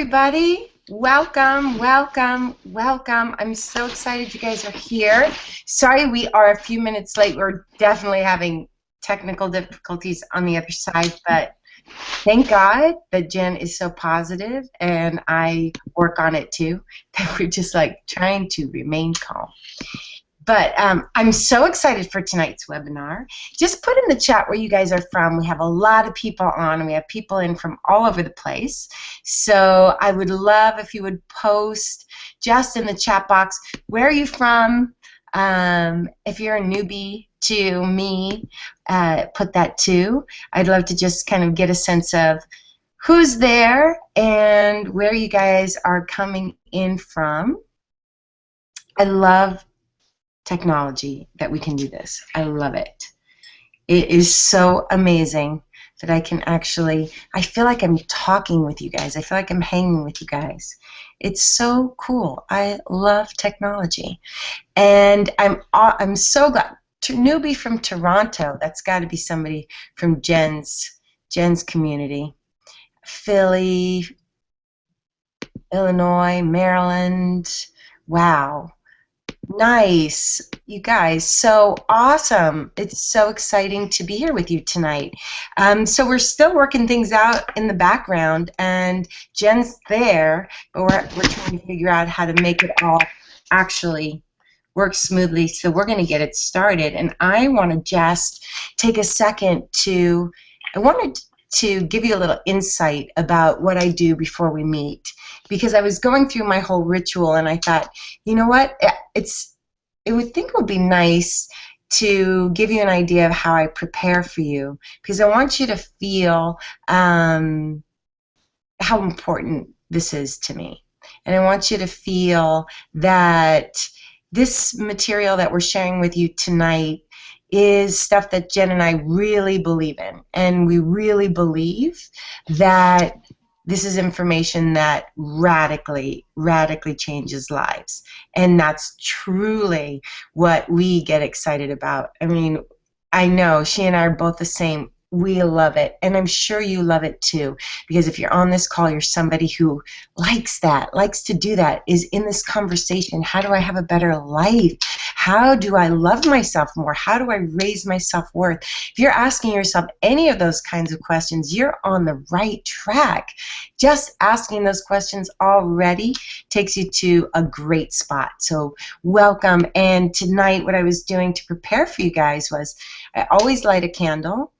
everybody. Welcome, welcome, welcome. I'm so excited you guys are here. Sorry we are a few minutes late. We're definitely having technical difficulties on the other side, but thank God that Jen is so positive and I work on it too, that we're just like trying to remain calm. But I'm so excited for tonight's webinar. Just put in the chat where you guys are from. We have a lot of people on, and we have people in from all over the place. So I would love if you would post just in the chat box, where are you from? If you're a newbie to me, put that too. I'd love to just kind of get a sense of who's there and where you guys are coming in from. I love technology that we can do this. I love it. It is so amazing that I can actually, I feel like I'm talking with you guys. I feel like I'm hanging with you guys. It's so cool. I love technology. And I'm so glad. Newbie from Toronto, that's got to be somebody from Jen's community. Philly, Illinois, Maryland. Wow. Nice, you guys, so awesome. It's so exciting to be here with you tonight. So we're still working things out in the background, and Jen's there, but we're trying to figure out how to make it all actually work smoothly, so we're going to get it started. And I want to just take a second I wanted to give you a little insight about what I do before we meet, because I was going through my whole ritual and I thought, you know what, it would be nice to give you an idea of how I prepare for you, because I want you to feel how important this is to me, and I want you to feel that this material that we're sharing with you tonight is stuff that Jen and I really believe in, and we really believe that this is information that radically, radically changes lives, and that's truly what we get excited about. I mean, I know she and I are both the same. We love it, and I'm sure you love it too, because if you're on this call, you're somebody who likes that, likes to do that, is in this conversation. How do I have a better life? How do I love myself more? How do I raise my self-worth? If you're asking yourself any of those kinds of questions, you're on the right track. Just asking those questions already takes you to a great spot. So welcome. And tonight what I was doing to prepare for you guys was I always light a candle,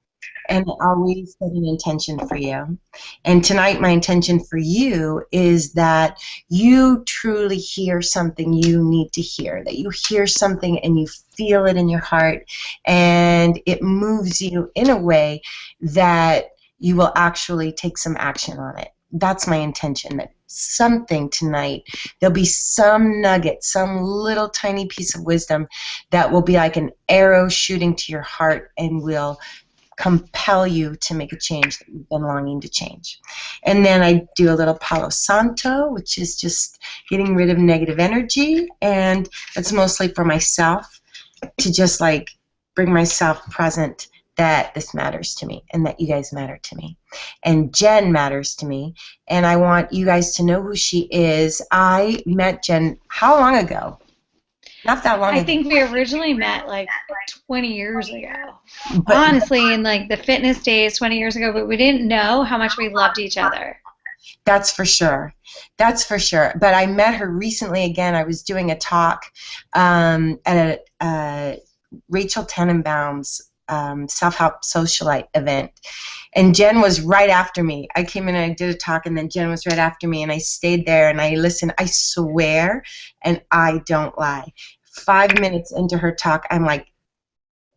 and I always set an intention for you. And tonight my intention for you is that you truly hear something you need to hear, that you hear something and you feel it in your heart, and it moves you in a way that you will actually take some action on it. That's my intention, that something tonight, there'll be some nugget, some little tiny piece of wisdom that will be like an arrow shooting to your heart and will compel you to make a change that you've been longing to change. And then I do a little Palo Santo, which is just getting rid of negative energy, and it's mostly for myself, to just like bring myself present that this matters to me and that you guys matter to me. And Jen matters to me, and I want you guys to know who she is. I met Jen how long ago? Not that long ago. I think we originally met like 20 years ago. But honestly, in like the fitness days 20 years ago, but we didn't know how much we loved each other. That's for sure. That's for sure. But I met her recently again. I was doing a talk at Rachel Tenenbaum's self-help socialite event, and Jen was right after me. I came in and I did a talk, and then Jen was right after me, and I stayed there and I listened. I swear, and I don't lie, 5 minutes into her talk, I'm like,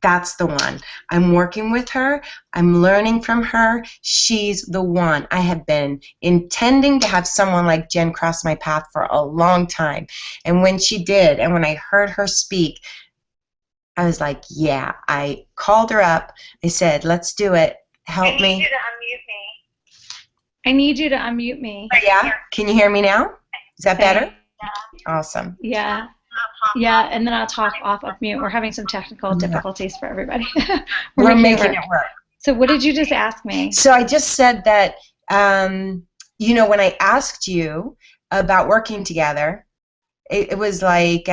that's the one. I'm working with her. I'm learning from her. She's the one. I have been intending to have someone like Jen cross my path for a long time, and when she did, and when I heard her speak, I was like, yeah. I called her up. I said, let's do it. Help me. I need you to unmute me. I need you to unmute me. Yeah? Can you hear me now? Is that better? Yeah. Awesome. Yeah. Yeah, and then I'll talk off of mute. We're having some technical difficulties for everybody. We're making it work. So what did you just ask me? So I just said that when I asked you about working together, it was like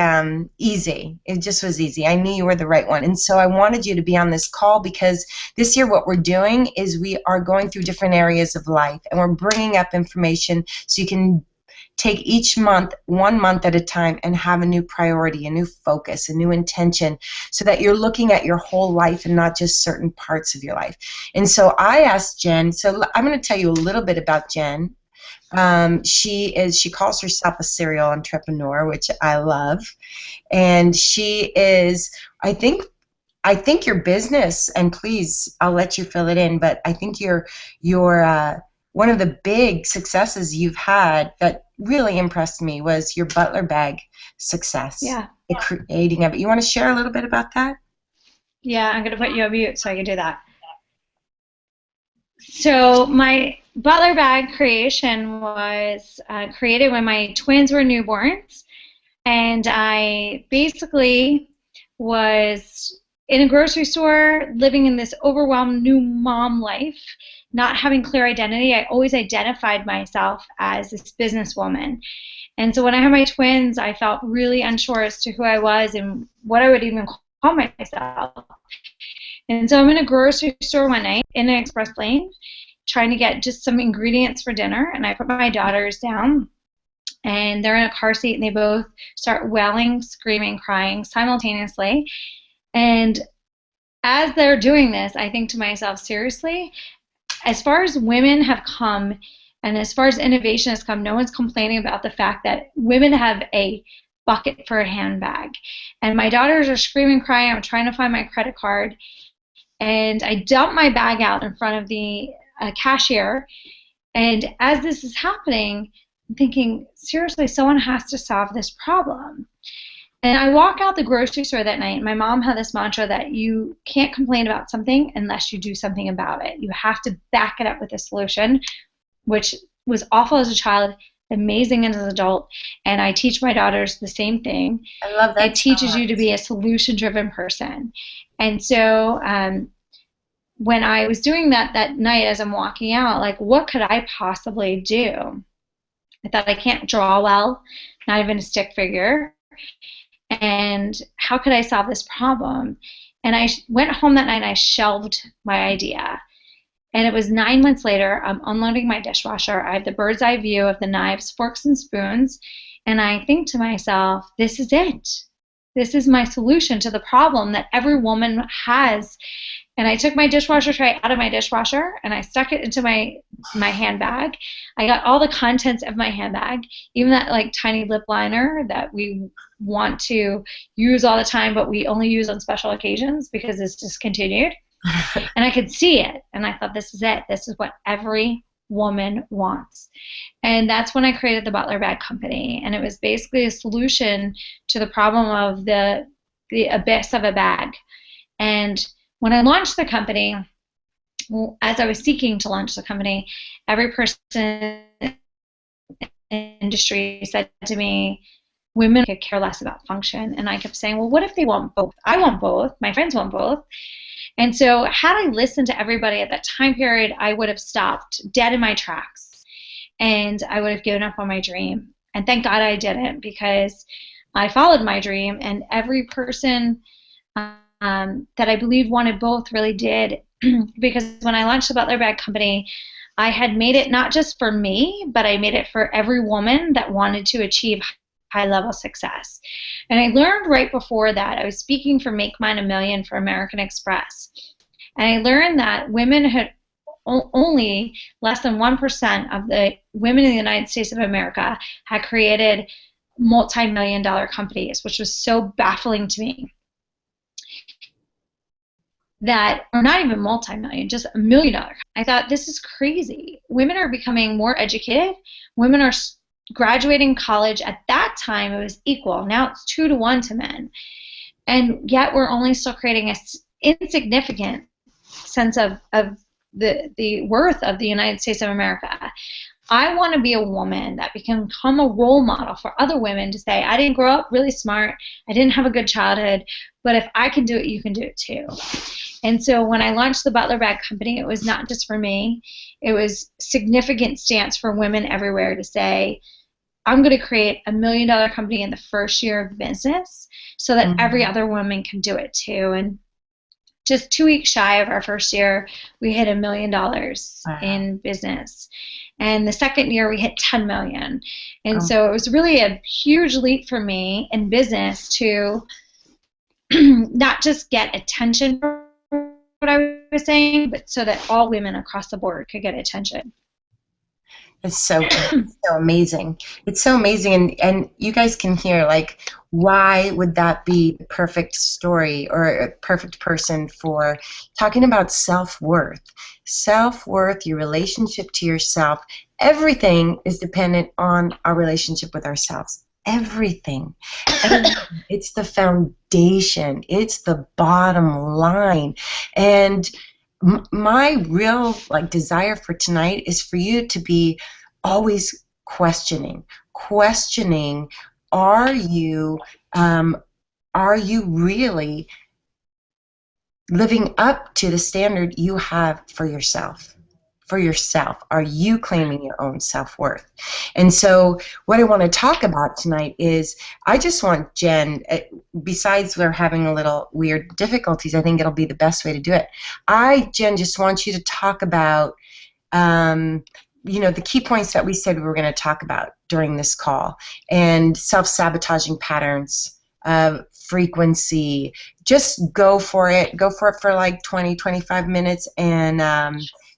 easy. It just was easy. I knew you were the right one. And so I wanted you to be on this call because this year what we're doing is we are going through different areas of life, and we're bringing up information so you can take each month, 1 month at a time, and have a new priority, a new focus, a new intention, so that you're looking at your whole life and not just certain parts of your life. And so I asked Jen, so I'm going to tell you a little bit about Jen. She calls herself a serial entrepreneur, which I love. And she is, I think your business, and please, I'll let you fill it in, but I think your one of the big successes you've had that really impressed me was your Butler bag success. Yeah. The creating of it. You want to share a little bit about that? Yeah, I'm going to put you on mute so I can do that. So my Butler bag creation was created when my twins were newborns, and I basically was in a grocery store living in this overwhelmed new mom life, not having clear identity. I always identified myself as this businesswoman. And so when I had my twins, I felt really unsure as to who I was and what I would even call myself. And so I'm in a grocery store one night in an express lane trying to get just some ingredients for dinner, and I put my daughters down, and they're in a car seat, and they both start wailing, screaming, crying simultaneously. And as they're doing this, I think to myself, seriously, as far as women have come and as far as innovation has come, no one's complaining about the fact that women have a bucket for a handbag. And my daughters are screaming, crying. I'm trying to find my credit card. And I dump my bag out in front of the cashier. And as this is happening, I'm thinking, seriously, someone has to solve this problem. And I walk out the grocery store that night. My mom had this mantra that you can't complain about something unless you do something about it. You have to back it up with a solution, which was awful as a child, amazing as an adult. And I teach my daughters the same thing. I love that. It teaches you to be a solution-driven person. And so when I was doing that night as I'm walking out, like, what could I possibly do? I thought, I can't draw well, not even a stick figure. And how could I solve this problem? And I went home that night and I shelved my idea. And it was 9 months later, I'm unloading my dishwasher. I have the bird's eye view of the knives, forks, and spoons. And I think to myself, this is it. This is my solution to the problem that every woman has. And I took my dishwasher tray out of my dishwasher and I stuck it into my handbag. I got all the contents of my handbag, even that like tiny lip liner that we want to use all the time, but we only use on special occasions because it's discontinued. And I could see it. And I thought, this is it. This is what every woman wants. And that's when I created the Butler Bag Company. And it was basically a solution to the problem of the abyss of a bag. And when I launched the company, as I was seeking to launch the company, every person in the industry said to me, women could care less about function. And I kept saying, well, what if they want both? I want both. My friends want both. And so had I listened to everybody at that time period, I would have stopped dead in my tracks. And I would have given up on my dream. And thank God I didn't, because I followed my dream, and every person that I believe wanted both really did. Because when I launched the Butler Bag Company, I had made it not just for me, but I made it for every woman that wanted to achieve high-level success. And I learned right before that, I was speaking for Make Mine a Million for American Express. And I learned that women had only less than 1% of the women in the United States of America had created multi-million-dollar companies, which was so baffling to me. That are not even multi-million, just $1 million. I thought, this is crazy. Women are becoming more educated. Women are graduating college. At that time, it was equal. Now it's 2 to 1 to men. And yet we're only still creating an insignificant sense of the worth of the United States of America. I want to be a woman that can become a role model for other women to say, I didn't grow up really smart, I didn't have a good childhood, but if I can do it, you can do it too. And so when I launched the Butler Bag Company, it was not just for me. It was significant stance for women everywhere to say, I'm going to create $1 million company in the first year of business so that every other woman can do it too. And just 2 weeks shy of our first year, we hit $1 million in business. And the second year, we hit 10 million. And so it was really a huge leap for me in business to not just get attention for what I was saying, but so that all women across the board could get attention. It's so amazing. It's so amazing, and you guys can hear, like, why would that be the perfect story or a perfect person for talking about self-worth? Self-worth, your relationship to yourself, everything is dependent on our relationship with ourselves. Everything. It's the foundation. It's the bottom line. And my real desire for tonight is for you to be always questioning. Are you really living up to the standard you have for yourself? Are you claiming your own self-worth? And so what I want to talk about tonight is, I just want Jen, besides we're having a little weird difficulties, I think it'll be the best way to do it. Jen, just want you to talk about the key points that we said we were going to talk about during this call, and self-sabotaging patterns, frequency. Just go for it for like 20, 25 minutes, and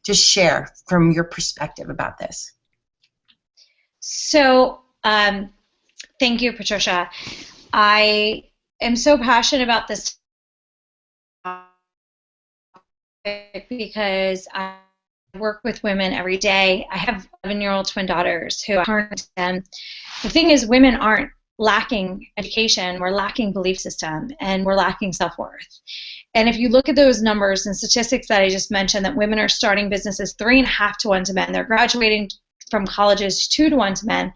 just share from your perspective about this. So, thank you, Patricia. I am so passionate about this topic because I work with women every day. I have 11-year-old twin daughters who aren't, and the thing is, women aren't lacking education, we're lacking belief system, and we're lacking self-worth. And if you look at those numbers and statistics that I just mentioned, that women are starting businesses 3.5 to 1 to men, they're graduating from colleges 2 to 1 to men,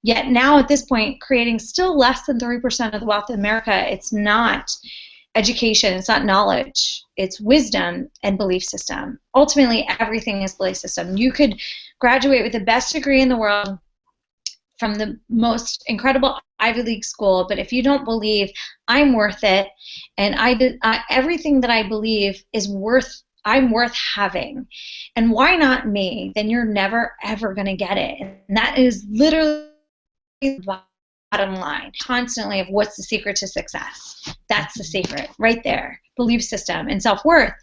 yet now at this point creating still less than 3% of the wealth in America. It's not education, it's not knowledge, it's wisdom and belief system. Ultimately, everything is belief system. You could graduate with the best degree in the world from the most incredible Ivy League school, but if you don't believe I'm worth it, and everything that I believe is I'm worth having, and why not me, then you're never ever going to get it. And that is literally the bottom line constantly of what's the secret to success. That's the secret right there. Belief system and self-worth.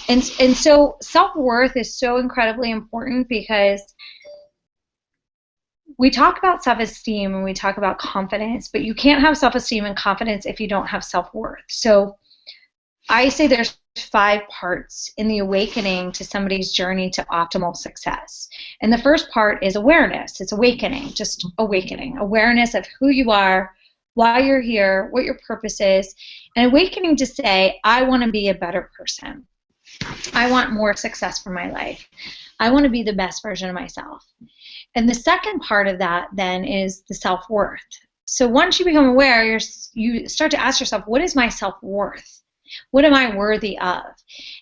And so self-worth is so incredibly important, because we talk about self-esteem and we talk about confidence, but you can't have self-esteem and confidence if you don't have self-worth. So I say there's 5 parts in the awakening to somebody's journey to optimal success. And the first part is awareness. It's awakening, just awakening. Awareness of who you are, why you're here, what your purpose is, and awakening to say, I want to be a better person. I want more success for my life. I want to be the best version of myself. And the second part of that then is the self-worth. So once you become aware, you start to ask yourself, what is my self-worth? What am I worthy of?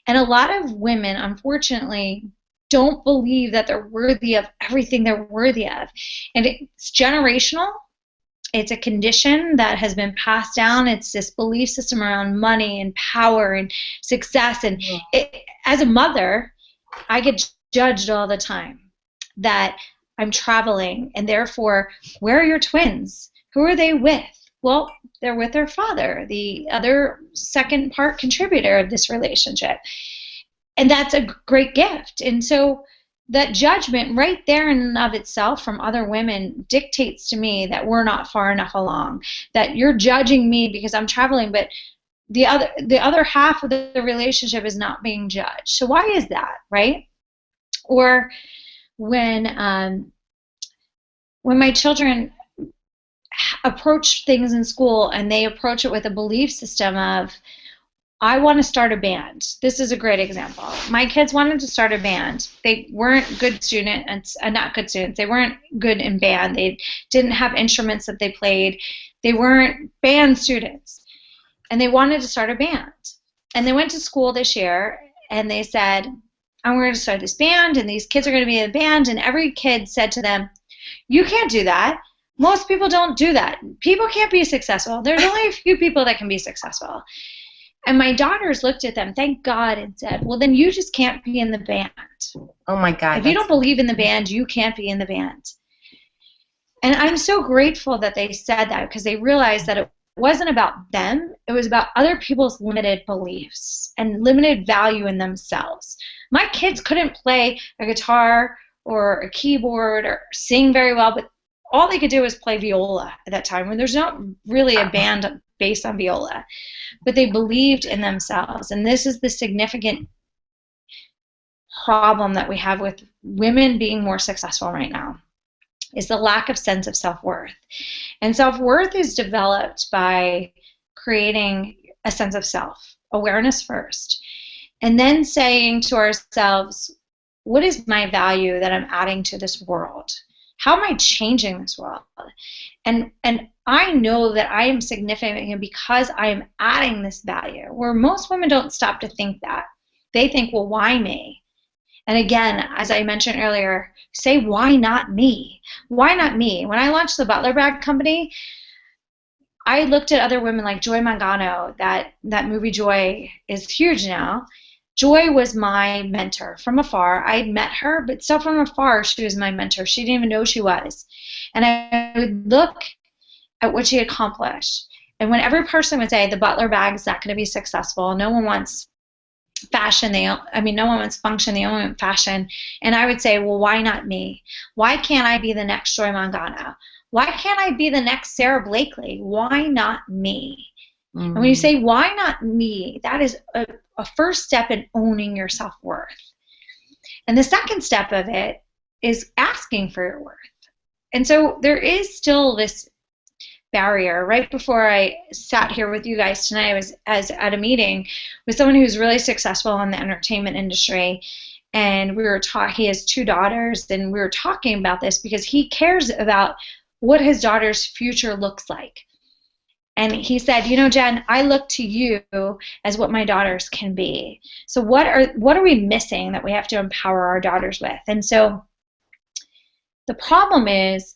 And a lot of women, unfortunately, don't believe that they're worthy of everything they're worthy of. And it's generational. It's a condition that has been passed down. It's this belief system around money and power and success. And as a mother, I get judged all the time that I'm traveling, and therefore, where are your twins? Who are they with? Well, they're with their father, the other second part contributor of this relationship. And that's a great gift. And so that judgment right there in and of itself from other women dictates to me that we're not far enough along, that you're judging me because I'm traveling, but the other half of the relationship is not being judged. So why is that, right? Or when my children approach things in school and they approach it with a belief system of, I want to start a band. This is a great example. My kids wanted to start a band. They weren't good students, not good students. They weren't good in band. They didn't have instruments that they played. They weren't band students. And they wanted to start a band. And they went to school this year, and they said, I'm going to start this band, and these kids are going to be in the band. And every kid said to them, you can't do that. Most people don't do that. People can't be successful. There's only a few people that can be successful. And my daughters looked at them, thank God, and said, well, then you just can't be in the band. Oh, my God. If you don't believe in the band, you can't be in the band. And I'm so grateful that they said that, because they realized that it wasn't about them. It was about other people's limited beliefs and limited value in themselves. My kids couldn't play a guitar or a keyboard or sing very well, but all they could do was play viola at that time, when there's not really a band based on viola. But they believed in themselves. And this is the significant problem that we have with women being more successful right now, is the lack of sense of self-worth. And self-worth is developed by creating a sense of self, awareness first, and then saying to ourselves, what is my value that I'm adding to this world? How am I changing this world? And I know that I am significant because I am adding this value, where most women don't stop to think that. They think, well, why me? And again, as I mentioned earlier, say, why not me? Why not me? When I launched the Butler Bag Company, I looked at other women like Joy Mangano. That movie Joy is huge now. Joy was my mentor from afar. I'd met her, but still from afar, she was my mentor. She didn't even know she was. And I would look at what she accomplished. And when every person would say, the Butler bag's not going to be successful, no one wants fashion, no one wants function, they only want fashion. And I would say, well, why not me? Why can't I be the next Joy Mangano? Why can't I be the next Sarah Blakely? Why not me? And when you say, why not me, that is a first step in owning your self-worth. And the second step of it is asking for your worth. And so there is still this barrier. Right before I sat here with you guys tonight, I was at a meeting with someone who's really successful in the entertainment industry, and we were he has 2 daughters, and we were talking about this because he cares about what his daughter's future looks like. And he said, Jen, I look to you as what my daughters can be. So what are we missing that we have to empower our daughters with? And so the problem is,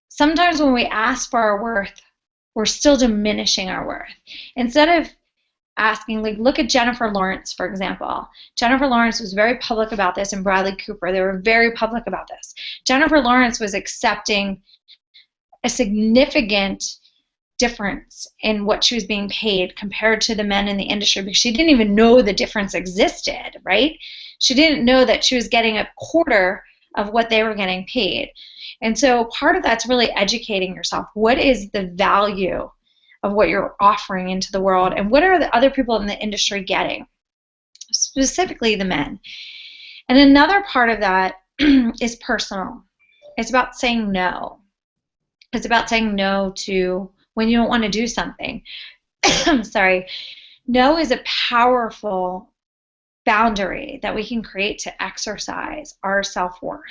sometimes when we ask for our worth, we're still diminishing our worth. Instead of asking, like, look at Jennifer Lawrence, for example. Jennifer Lawrence was very public about this, and Bradley Cooper, they were very public about this. Jennifer Lawrence was accepting a significant difference in what she was being paid compared to the men in the industry, because she didn't even know the difference existed, right? She didn't know that she was getting a quarter of what they were getting paid. And so part of that's really educating yourself. What is the value of what you're offering into the world, and what are the other people in the industry getting, specifically the men? And another part of that is personal. It's about saying no. It's about saying no to when you don't want to do something. I'm sorry. No is a powerful boundary that we can create to exercise our self-worth.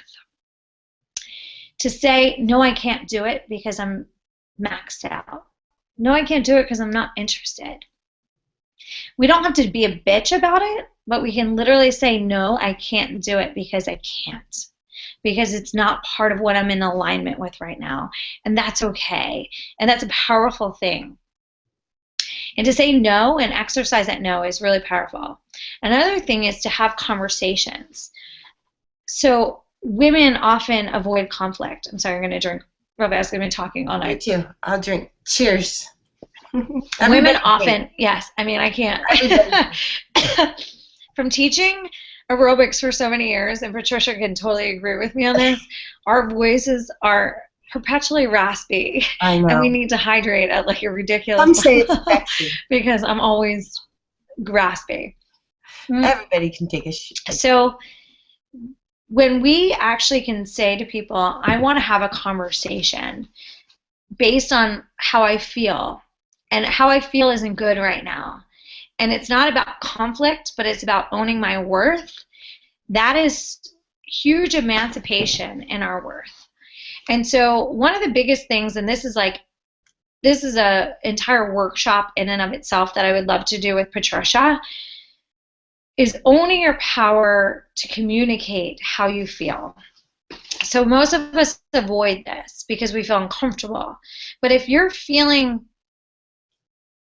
To say, no, I can't do it because I'm maxed out. No, I can't do it because I'm not interested. We don't have to be a bitch about it, but we can literally say, no, I can't do it because I can't. Because it's not part of what I'm in alignment with right now. And that's okay. And that's a powerful thing. And to say no and exercise that no is really powerful. Another thing is to have conversations. So women often avoid conflict. I'm sorry, I'm going to drink. Robert's going to be talking all night. Me too. I'll drink. Cheers. Women often, yes, I can't. From teaching aerobics for so many years, and Patricia can totally agree with me on this, our voices are perpetually raspy. I know. And we need to hydrate at like a ridiculous Some say it's sexy. because I'm always raspy. Everybody can take a shit. So when we actually can say to people, I want to have a conversation based on how I feel, and how I feel isn't good right now, and it's not about conflict, but it's about owning my worth, that is huge emancipation in our worth. And so one of the biggest things, and this is like this is a entire workshop in and of itself that I would love to do with Patricia, is owning your power to communicate how you feel. So most of us avoid this because we feel uncomfortable. But if you're feeling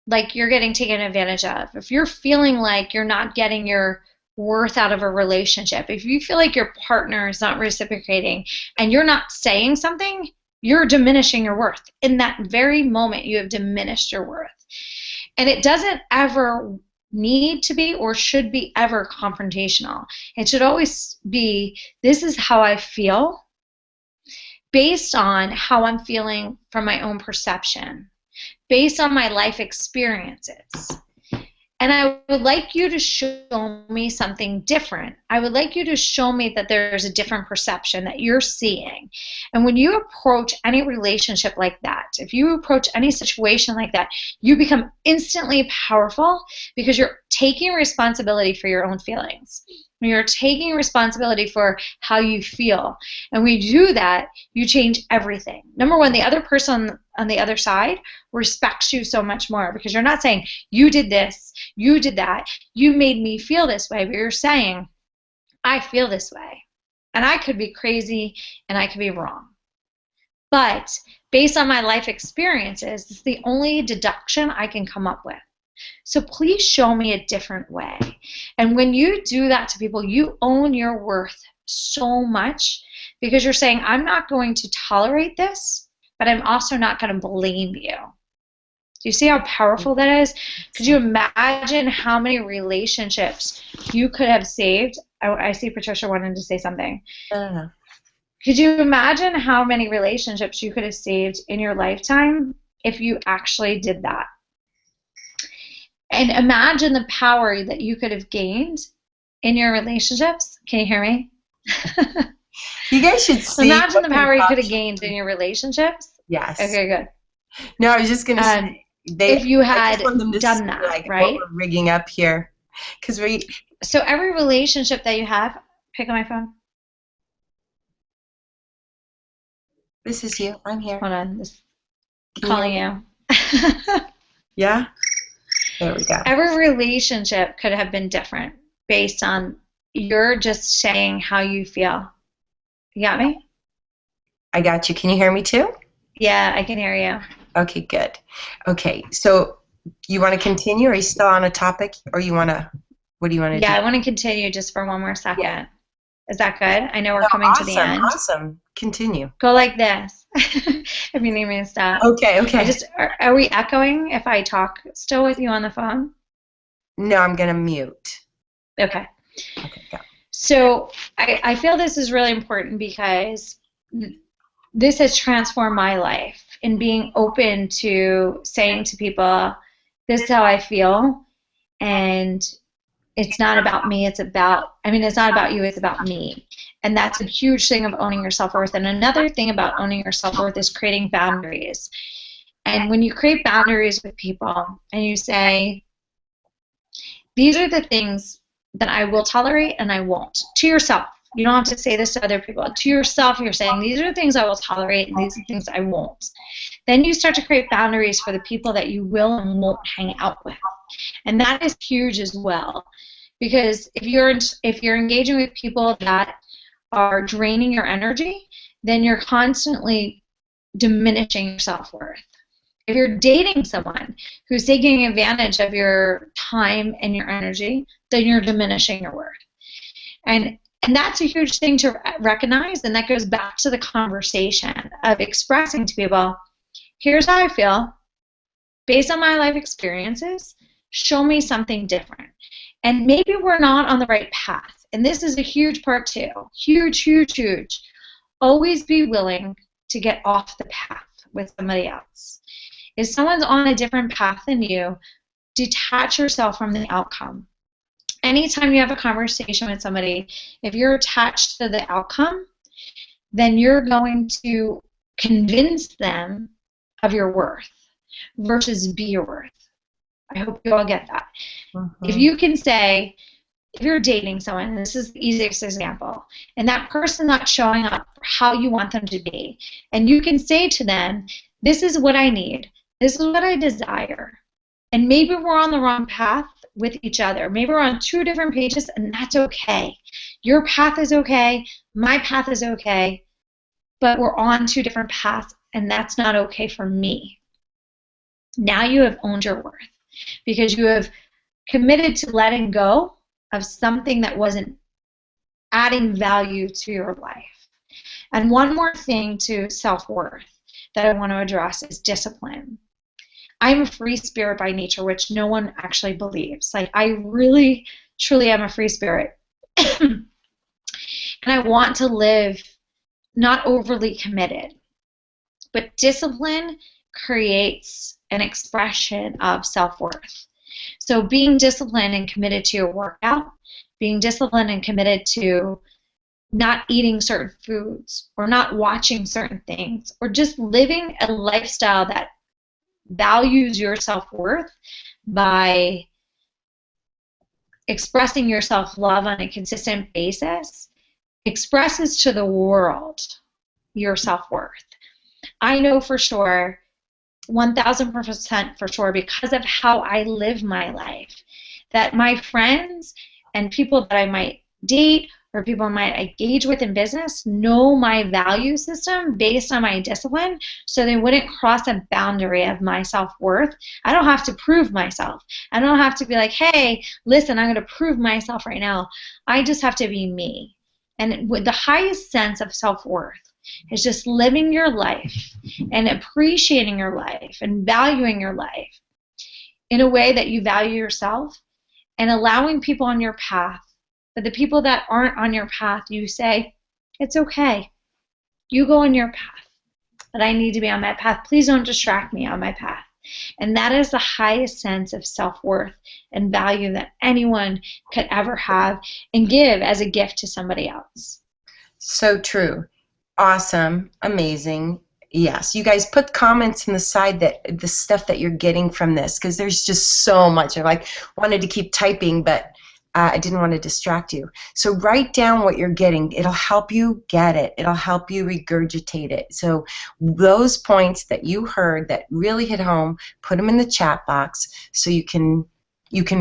like you're getting taken advantage of, if you're feeling like you're not getting your worth out of a relationship, if you feel like your partner is not reciprocating and you're not saying something, you're diminishing your worth. In that very moment, you have diminished your worth. And it doesn't ever need to be or should be ever confrontational. It should always be, this is how I feel based on how I'm feeling from my own perception, based on my life experiences. And I would like you to show me something different. I would like you to show me that there's a different perception that you're seeing. And when you approach any relationship like that, if you approach any situation like that, you become instantly powerful because you're taking responsibility for your own feelings. When you're taking responsibility for how you feel. And when you do that, you change everything. Number one, the other person on the other side respects you so much more because you're not saying, you did this, you did that, you made me feel this way, but you're saying, I feel this way. And I could be crazy and I could be wrong. But based on my life experiences, it's the only deduction I can come up with. So please show me a different way. And when you do that to people, you own your worth so much because you're saying, I'm not going to tolerate this, but I'm also not going to blame you. Do you see how powerful that is? Could you imagine how many relationships you could have saved? I see Patricia wanted to say something. Could you imagine how many relationships you could have saved in your lifetime if you actually did that? And imagine the power that you could have gained in your relationships. Can you hear me? You guys should see. Imagine the power you could have gained in your relationships. Yes. Okay, good. No, I was just going to say, if you had done that, like, right? What we're rigging up here. So every relationship that you have, pick up my phone. This is you. I'm here. Hold on. Calling you. Yeah? There we go. Every relationship could have been different based on you're just saying how you feel. You got me? I got you. Can you hear me too? Yeah, I can hear you. Okay, good. Okay, so you want to continue? Are you still on a topic? Or what do you want to do? Yeah, I want to continue just for one more second. Yeah. Is that good? I know we're coming to the end. Awesome. Continue. Go like this. If you need me to stop. Okay. Are we echoing if I talk still with you on the phone? No, I'm going to mute. Okay. Okay, go. So I feel this is really important because this has transformed my life in being open to saying to people, this is how I feel, and it's not about me, it's not about you, it's about me. And that's a huge thing of owning your self-worth. And another thing about owning your self-worth is creating boundaries. And when you create boundaries with people and you say, these are the things that I will tolerate and I won't, to yourself. You don't have to say this to other people. To yourself, you're saying, these are the things I will tolerate and these are the things I won't. Then you start to create boundaries for the people that you will and won't hang out with. And that is huge as well. Because if you're engaging with people that are draining your energy, then you're constantly diminishing your self-worth. If you're dating someone who's taking advantage of your time and your energy, then you're diminishing your worth. And that's a huge thing to recognize, and that goes back to the conversation of expressing to people, here's how I feel, based on my life experiences, show me something different. And maybe we're not on the right path. And this is a huge part too. Huge, huge, huge. Always be willing to get off the path with somebody else. If someone's on a different path than you, detach yourself from the outcome. Anytime you have a conversation with somebody, if you're attached to the outcome, then you're going to convince them of your worth versus be your worth. I hope you all get that. Mm-hmm. If you can say, if you're dating someone, and this is the easiest example, and that person not showing up for how you want them to be, and you can say to them, this is what I need, This is what I desire. And maybe we're on the wrong path with each other. Maybe we're on two different pages, and that's okay. Your path is okay. My path is okay. But we're on two different paths, and that's not okay for me. Now you have owned your worth because you have committed to letting go of something that wasn't adding value to your life. And one more thing to self-worth that I want to address is discipline. I'm a free spirit by nature, which no one actually believes. Like, I really, truly am a free spirit. And I want to live not overly committed. But discipline creates an expression of self-worth. So being disciplined and committed to your workout, being disciplined and committed to not eating certain foods or not watching certain things or just living a lifestyle that values your self-worth by expressing your self-love on a consistent basis expresses to the world your self-worth. I know for sure, 1,000% for sure, because of how I live my life, that my friends and people that I might date or people I might engage with in business know my value system based on my discipline, so they wouldn't cross a boundary of my self-worth. I don't have to prove myself. I don't have to be like, hey, listen, I'm going to prove myself right now. I just have to be me. And with the highest sense of self-worth is just living your life and appreciating your life and valuing your life in a way that you value yourself and allowing people on your path. But the people that aren't on your path, you say, it's okay. You go on your path. But I need to be on my path. Please don't distract me on my path. And that is the highest sense of self-worth and value that anyone could ever have and give as a gift to somebody else. So true. Awesome. Amazing. Yes. You guys put comments in the side that the stuff that you're getting from this, because there's just so much. I wanted to keep typing, but I didn't want to distract you. So write down what you're getting. It'll help you get it. It'll help you regurgitate it. So those points that you heard that really hit home, put them in the chat box so you can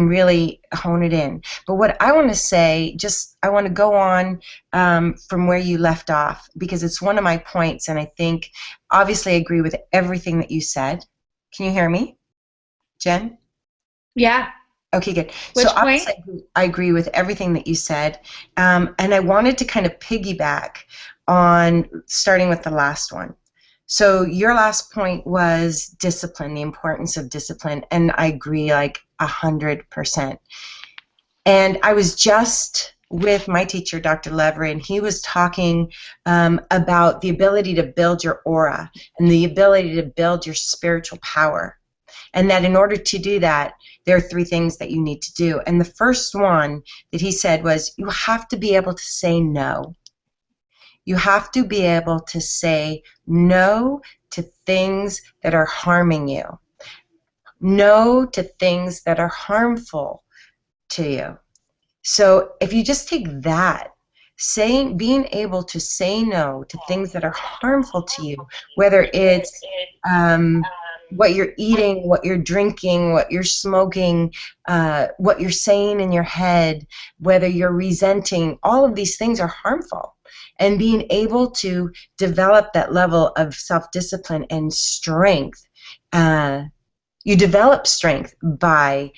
really hone it in. But what I want to say, I want to go on from where you left off, because it's one of my points, and I think obviously I agree with everything that you said. Can you hear me, Jen? Yeah. Okay, good. Which so point? I agree with everything that you said, and I wanted to kind of piggyback on starting with the last one. So your last point was discipline, the importance of discipline, and I agree like 100%. And I was just with my teacher, Dr. Levery, and he was talking about the ability to build your aura and the ability to build your spiritual power. And that in order to do that, there are 3 things that you need to do. And the first one that he said was, you have to be able to say no. You have to be able to say no to things that are harming you. No to things that are harmful to you. So if you just take that, being able to say no to things that are harmful to you, whether it's what you're eating, what you're drinking, what you're smoking, what you're saying in your head, whether you're resenting, all of these things are harmful. And being able to develop that level of self-discipline and strength, you develop strength by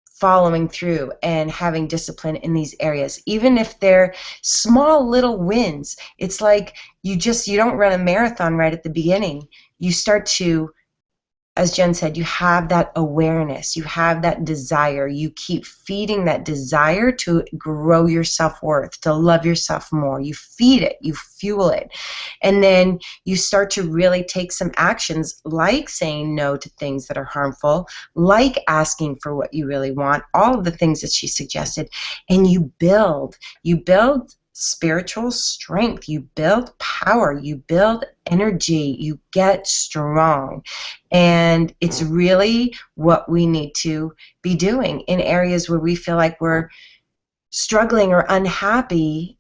following through and having discipline in these areas, even if they're small little wins. It's like you don't run a marathon right at the beginning. You start to, as Jen said, you have that awareness, you have that desire, you keep feeding that desire to grow your self-worth, to love yourself more. You feed it, you fuel it, and then you start to really take some actions, like saying no to things that are harmful, like asking for what you really want, all of the things that she suggested, and you build spiritual strength, you build power, you build energy, you get strong. And it's really what we need to be doing in areas where we feel like we're struggling or unhappy.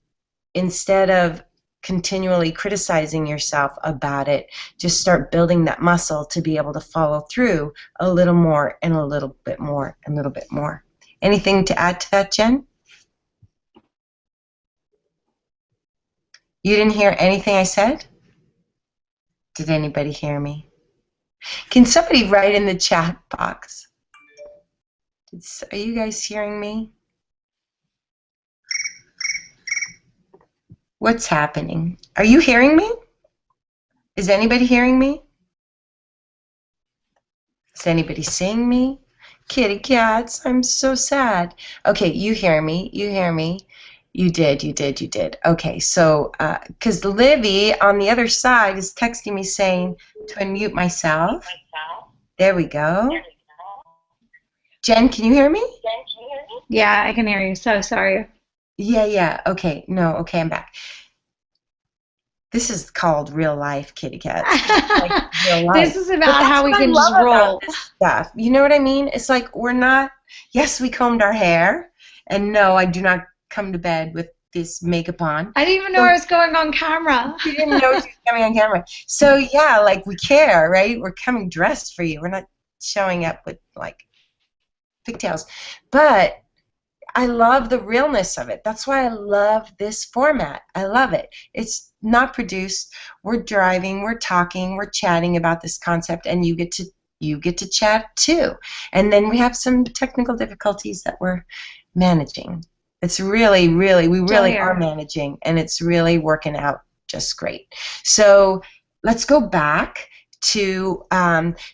Instead of continually criticizing yourself about it. Just start building that muscle to be able to follow through a little more and a little bit more and a little bit more. Anything to add to that, Jen? You didn't hear anything I said? Did anybody hear me? Can somebody write in the chat box? Are you guys hearing me? What's happening? Are you hearing me? Is anybody hearing me? Is anybody seeing me? Kitty cats, I'm so sad. Okay, you hear me. You hear me. You did, you did, you did. Okay, so, because Livy on the other side is texting me saying to unmute myself. There we go. Jen, can you hear me? Yeah, I can hear you. So sorry. Yeah. Okay, no, okay, I'm back. This is called real life, kitty cats. Like real life. This is about how we can just roll. Stuff. You know what I mean? It's like we're not, yes, we combed our hair, and no, I do not come to bed with this makeup on. I didn't even know I was going on camera. You didn't know she was coming on camera. So yeah, like we care, right? We're coming dressed for you. We're not showing up with like pigtails. But I love the realness of it. That's why I love this format. I love it. It's not produced. We're driving, we're talking, we're chatting about this concept, and you get to chat too. And then we have some technical difficulties that we're managing. It's really, we really are managing, and it's really working out just great. So let's go back to,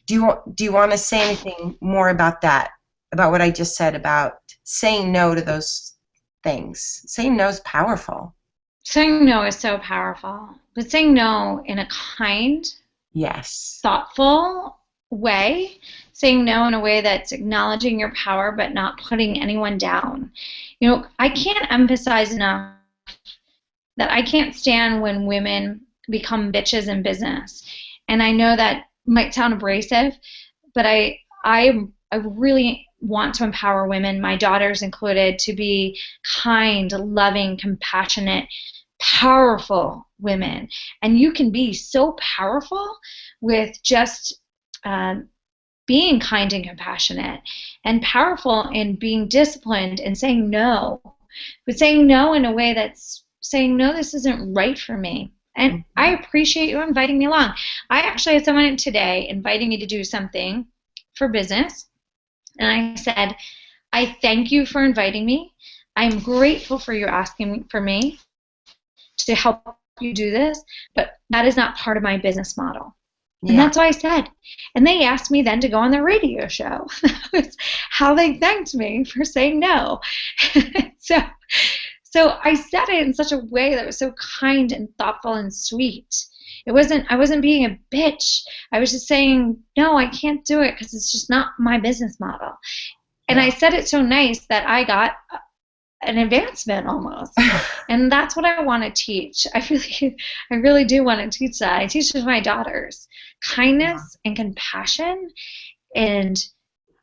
do you want to say anything more about that, about what I just said about saying no to those things? Saying no is powerful. Saying no is so powerful. But saying no in a kind, yes, thoughtful way, saying no in a way that's acknowledging your power but not putting anyone down. You know, I can't emphasize enough that I can't stand when women become bitches in business. And I know that might sound abrasive, but I really want to empower women, my daughters included, to be kind, loving, compassionate, powerful women. And you can be so powerful with just being kind and compassionate, and powerful in being disciplined and saying no, but saying no in a way that's saying, no, this isn't right for me. And I appreciate you inviting me along. I actually had someone today inviting me to do something for business, and I said, I thank you for inviting me. I'm grateful for you asking for me to help you do this, but that is not part of my business model. Yeah. And that's what I said. And they asked me then to go on their radio show. That was how they thanked me for saying no. So I said it in such a way that was so kind and thoughtful and sweet. I wasn't being a bitch. I was just saying, no, I can't do it because it's just not my business model. And I said it so nice that I got an advancement almost. And that's what I want to teach. I really do want to teach that. I teach it to my daughters. Kindness and compassion and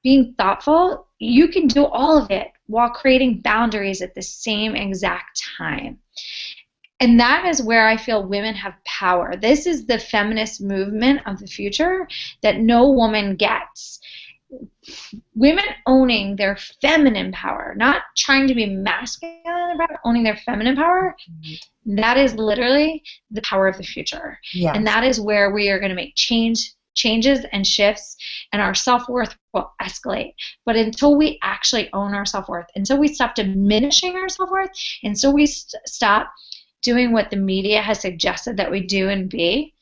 being thoughtful, you can do all of it while creating boundaries at the same exact time. And that is where I feel women have power. This is the feminist movement of the future that no woman gets. Women owning their feminine power, not trying to be masculine about owning their feminine power, that is literally the power of the future. Yes. And that is where we are going to make changes and shifts, and our self-worth will escalate. But until we actually own our self-worth, until we stop diminishing our self-worth, until we stop doing what the media has suggested that we do and be,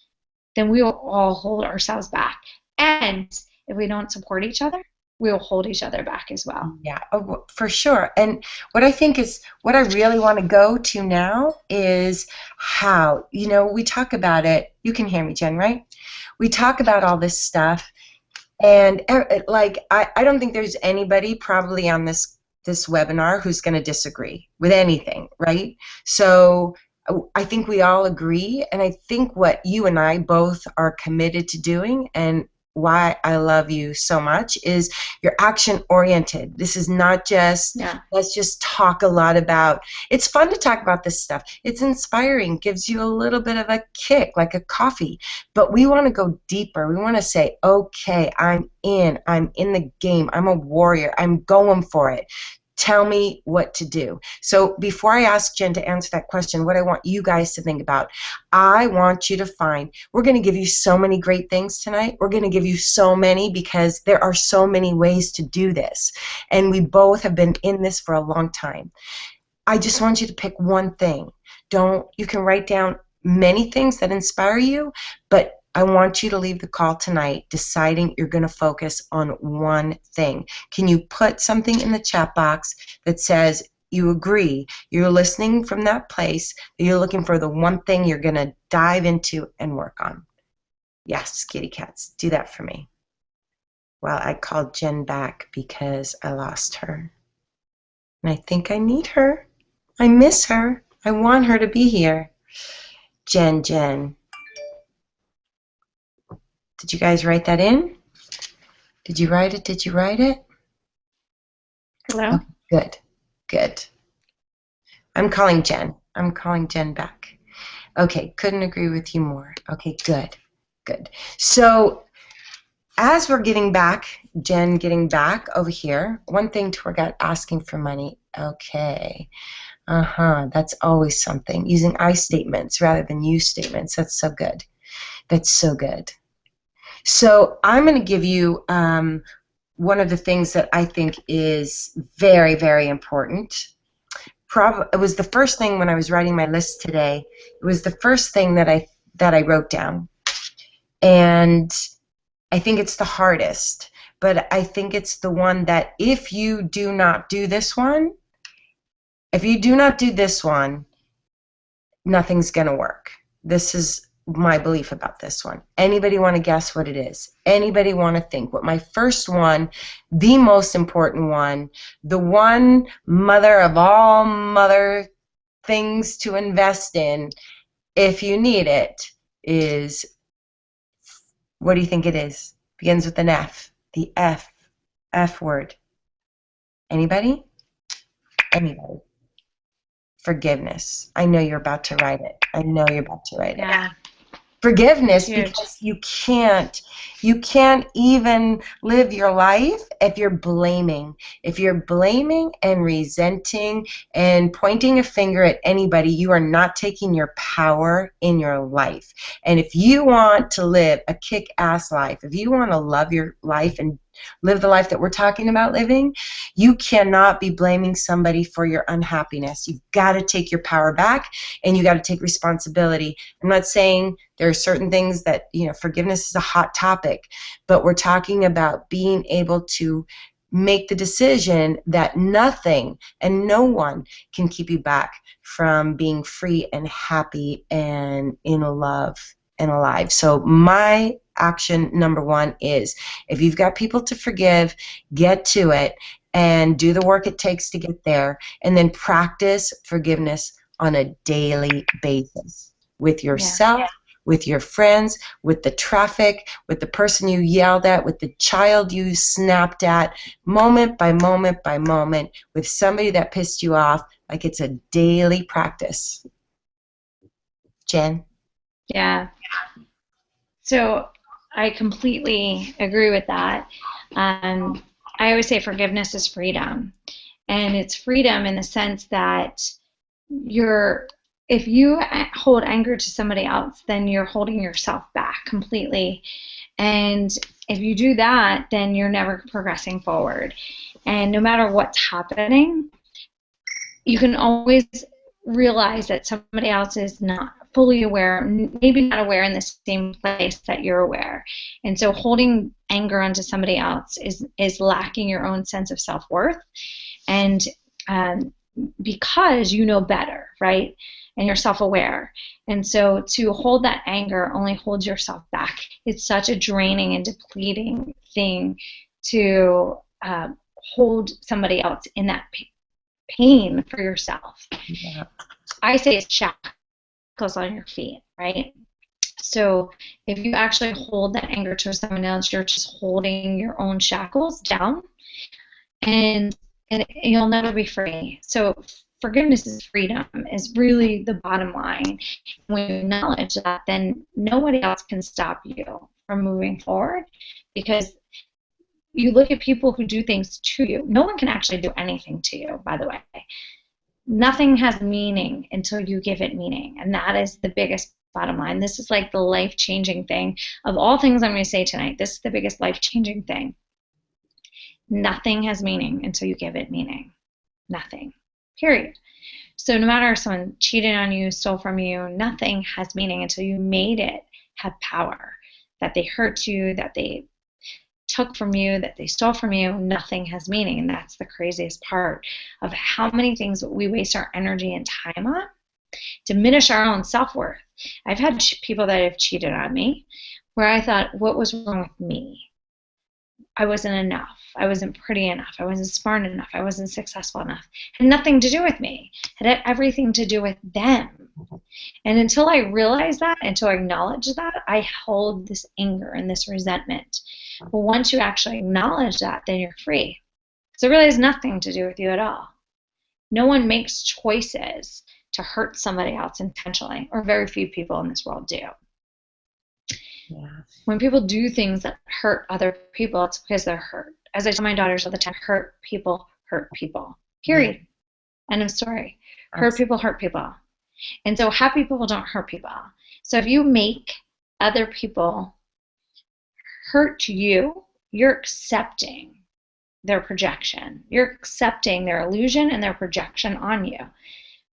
then we will all hold ourselves back. And if we don't support each other, we will hold each other back as well. Yeah, for sure. And what I think is, what I really want to go to now is how, we talk about it. You can hear me, Jen, right? We talk about all this stuff, and I don't think there's anybody probably on this webinar who's going to disagree with anything, right? So I think we all agree, and I think what you and I both are committed to doing, and why I love you so much is you're action oriented. This is not just, let's just talk a lot about. It's fun to talk about this stuff. It's inspiring, gives you a little bit of a kick, like a coffee. But we want to go deeper. We want to say, okay, I'm in the game. I'm a warrior. I'm going for it. Tell me what to do. So before I ask Jen to answer that question, what I want you guys to think about, I want you to find, we're going to give you so many great things tonight. We're going to give you so many because there are so many ways to do this. And we both have been in this for a long time. I just want you to pick one thing. You can write down many things that inspire you, but I want you to leave the call tonight deciding you're going to focus on one thing. Can you put something in the chat box that says you agree, you're listening from that place, that you're looking for the one thing you're going to dive into and work on? Yes, kitty cats, do that for me. Well, I called Jen back because I lost her. And I think I need her. I miss her. I want her to be here. Jen. Did you guys write that in? Did you write it? Did you write it? Hello? Oh, good. I'm calling Jen. I'm calling Jen back. Okay, couldn't agree with you more. Okay, good. So as we're getting back, Jen getting back over here, one thing to work out, asking for money. Okay. That's always something. Using I statements rather than you statements. That's so good. So I'm going to give you one of the things that I think is very, very important. It was the first thing when I was writing my list today. It was the first thing that I wrote down. And I think it's the hardest. But I think it's the one that if you do not do this one, nothing's going to work. This is my belief about this one. Anybody want to guess what it is? Anybody want to think what my first one, the most important one, the one mother of all mother things to invest in if you need it is? What do you think it is? Begins with an F. The F word. Anybody? Forgiveness. I know you're about to write it. Yeah. Forgiveness, Huge. because you can't even live your life if you're blaming and resenting and pointing a finger at anybody. You are not taking your power in your life. And if you want to live a kick-ass life, if you want to love your life and live the life that we're talking about living, you cannot be blaming somebody for your unhappiness. You've got to take your power back, and you got to take responsibility. I'm not saying there are certain things that, forgiveness is a hot topic, but we're talking about being able to make the decision that nothing and no one can keep you back from being free and happy and in love and alive. So my action number one is, if you've got people to forgive, get to it and do the work it takes to get there, and then practice forgiveness on a daily basis with yourself, with your friends, with the traffic, with the person you yelled at, with the child you snapped at, moment by moment by moment, with somebody that pissed you off. Like, it's a daily practice. Jen? Yeah. So I completely agree with that. I always say forgiveness is freedom. And it's freedom in the sense that if you hold anger to somebody else, then you're holding yourself back completely. And if you do that, then you're never progressing forward. And no matter what's happening, you can always realize that somebody else is not fully aware, maybe not aware in the same place that you're aware. And so holding anger onto somebody else is lacking your own sense of self-worth. And because you know better, right? And you're self-aware. And so to hold that anger only holds yourself back. It's such a draining and depleting thing to hold somebody else in that pain for yourself. Yeah. I say it's shackles on your feet, right? So if you actually hold that anger to someone else, you're just holding your own shackles down, and you'll never be free. So forgiveness is freedom, is really the bottom line. When you acknowledge that, then nobody else can stop you from moving forward, because you look at people who do things to you. No one can actually do anything to you, by the way. Nothing has meaning until you give it meaning, and that is the biggest bottom line. This is like the life-changing thing. Of all things I'm going to say tonight, this is the biggest life-changing thing. Nothing has meaning until you give it meaning. Nothing. Period. So no matter if someone cheated on you, stole from you, nothing has meaning until you made it have power. That they hurt you, that they took from you, that they stole from you, nothing has meaning. And that's the craziest part of how many things we waste our energy and time on, diminish our own self-worth. I've had people that have cheated on me where I thought, what was wrong with me? I wasn't enough. I wasn't pretty enough. I wasn't smart enough. I wasn't successful enough. It had nothing to do with me. It had everything to do with them. And until I realized that, until I acknowledged that, I held this anger and this resentment. But once you actually acknowledge that, then you're free. So it really has nothing to do with you at all. No one makes choices to hurt somebody else intentionally, or very few people in this world do. Yeah. When people do things that hurt other people, it's because they're hurt. As I tell my daughters all the time, hurt people, period. Yeah. End of story. Hurt people, hurt people. And so happy people don't hurt people. So if you make other people hurt you, you're accepting their projection. You're accepting their illusion and their projection on you.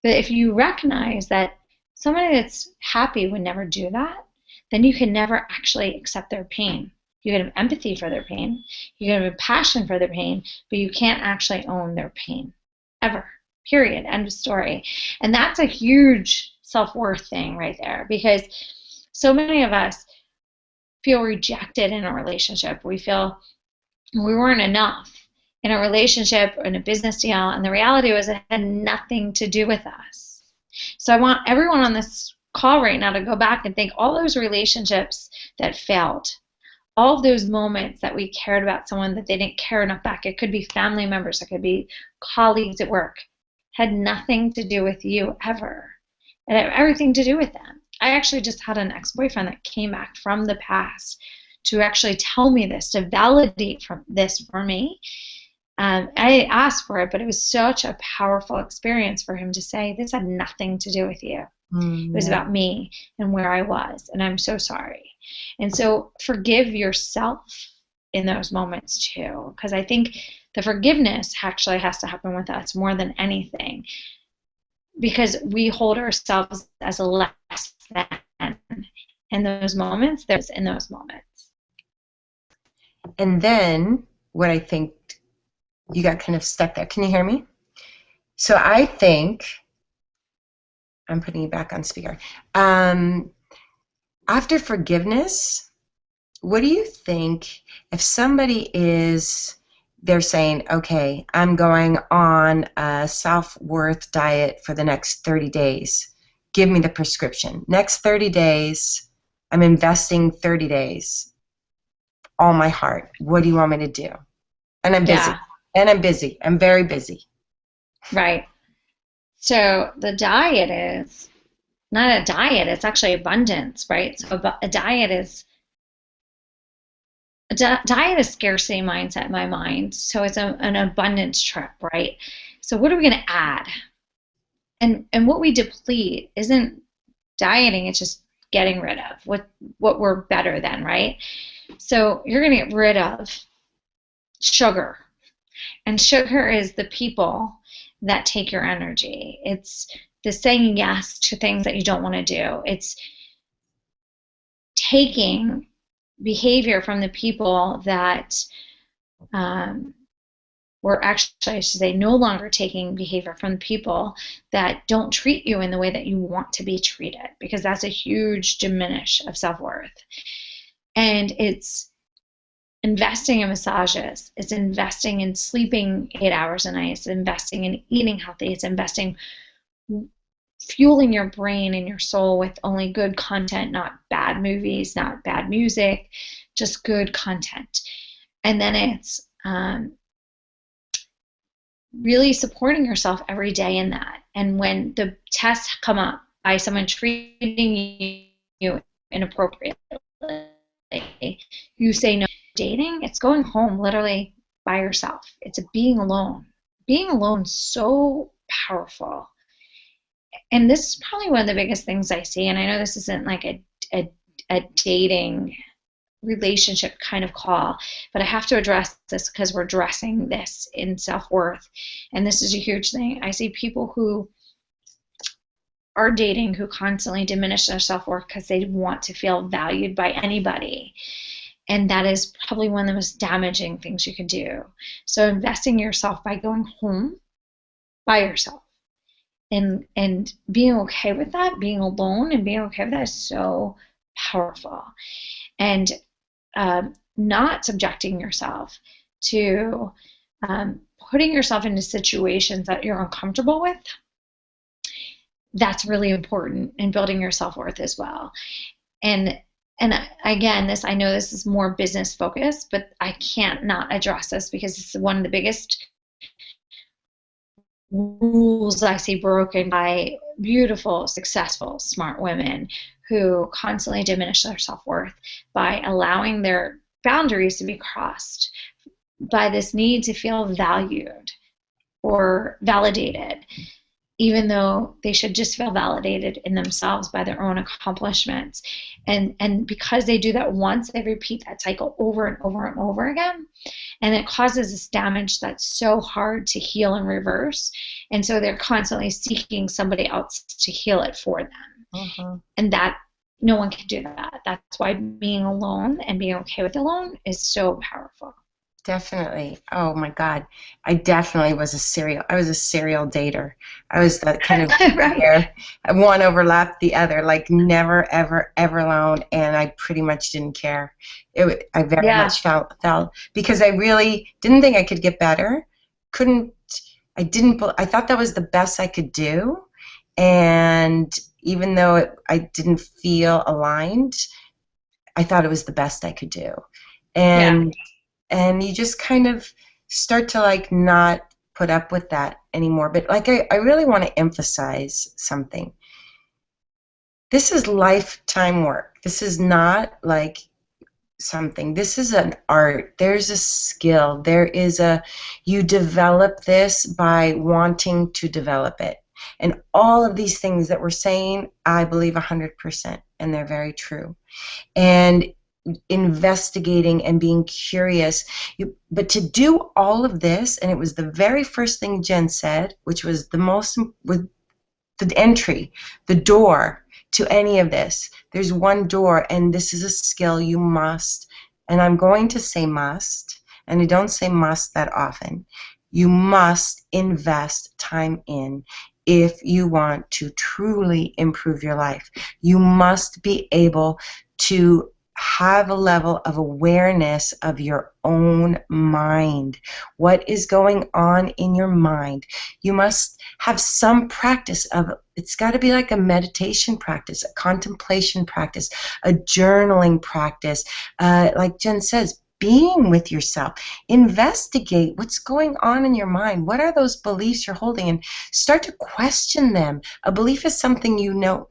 But if you recognize that somebody that's happy would never do that, then you can never actually accept their pain. You can have empathy for their pain. You can have passion for their pain, but you can't actually own their pain. Ever. Period. End of story. And that's a huge self-worth thing right there, because so many of us feel rejected in a relationship. We feel we weren't enough in a relationship or in a business deal, and the reality was it had nothing to do with us. So I want everyone on this call right now to go back and think all those relationships that failed, all of those moments that we cared about someone that they didn't care enough back. It could be family members, it could be colleagues at work. Had nothing to do with you ever. It had everything to do with them. I actually just had an ex-boyfriend that came back from the past to actually tell me this, to validate this for me. I asked for it, but it was such a powerful experience for him to say, this had nothing to do with you. It was about me and where I was, and I'm so sorry. And so forgive yourself in those moments too, because I think the forgiveness actually has to happen with us more than anything, because we hold ourselves as a less than in those moments. There's in those moments. And then what I think, you got kind of stuck there. Can you hear me? So I think, I'm putting you back on speaker. After forgiveness, what do you think if somebody they're saying, okay, I'm going on a self-worth diet for the next 30 days. Give me the prescription. Next 30 days, I'm investing 30 days, all my heart. What do you want me to do? And I'm busy. Yeah. And I'm busy. I'm very busy. Right. So the diet is not a diet, it's actually abundance, right? So a diet is scarcity mindset in my mind. So it's an abundance trip, right? So what are we going to add? And what we deplete isn't dieting, it's just getting rid of what we're better than, right? So you're going to get rid of sugar. And sugar is the people that take your energy. It's the saying yes to things that you don't want to do. It's taking behavior from the people that we're actually, I should say, no longer taking behavior from the people that don't treat you in the way that you want to be treated, because that's a huge diminish of self-worth. And it's investing in massages, it's investing in sleeping 8 hours a night, it's investing in eating healthy, it's investing fueling your brain and your soul with only good content, not bad movies, not bad music, just good content. And then it's really supporting yourself every day in that. And when the tests come up by someone treating you inappropriately, you say no. Dating, it's going home literally by yourself. It's a being alone. Being alone is so powerful. And this is probably one of the biggest things I see. And I know this isn't like a dating relationship kind of call, but I have to address this because we're addressing this in self-worth. And this is a huge thing. I see people who are dating who constantly diminish their self-worth because they want to feel valued by anybody. And that is probably one of the most damaging things you can do. So investing in yourself by going home by yourself and being okay with that, being alone and being okay with that is so powerful. And not subjecting yourself to putting yourself into situations that you're uncomfortable with, that's really important in building your self-worth as well. And again, I know this is more business focused, but I can't not address this because it's one of the biggest rules I see broken by beautiful, successful, smart women who constantly diminish their self-worth by allowing their boundaries to be crossed by this need to feel valued or validated, even though they should just feel validated in themselves by their own accomplishments. And because they do that once, they repeat that cycle over and over and over again. And it causes this damage that's so hard to heal and reverse. And so they're constantly seeking somebody else to heal it for them. Mm-hmm. And that no one can do that. That's why being alone and being okay with alone is so powerful. Definitely. Oh my God. I definitely was a serial dater. I was that kind of right. One overlapped the other, like never, ever, ever alone. And I pretty much didn't care. I very much felt because I really didn't think I could get better. I thought that was the best I could do. And even though I didn't feel aligned, I thought it was the best I could do. And you just kind of start to like not put up with that anymore. But like I really want to emphasize something. This is lifetime work. This is not like something. This is an art. There's a skill. You develop this by wanting to develop it. And all of these things that we're saying, I believe 100%, and they're very true. And investigating and being curious. But to do all of this, and it was the very first thing Jen said, which was with the entry, the door to any of this. There's one door, and this is a skill you must, and I'm going to say must, and I don't say must that often. You must invest time in if you want to truly improve your life. You must be able to have a level of awareness of your own mind. What is going on in your mind? You must have some practice of it. It's got to be like a meditation practice, a contemplation practice, a journaling practice. Like Jen says, being with yourself. Investigate what's going on in your mind. What are those beliefs you're holding? And start to question them. A belief is something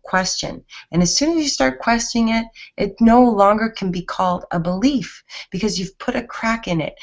question. And as soon as you start questioning it, it no longer can be called a belief because you've put a crack in it.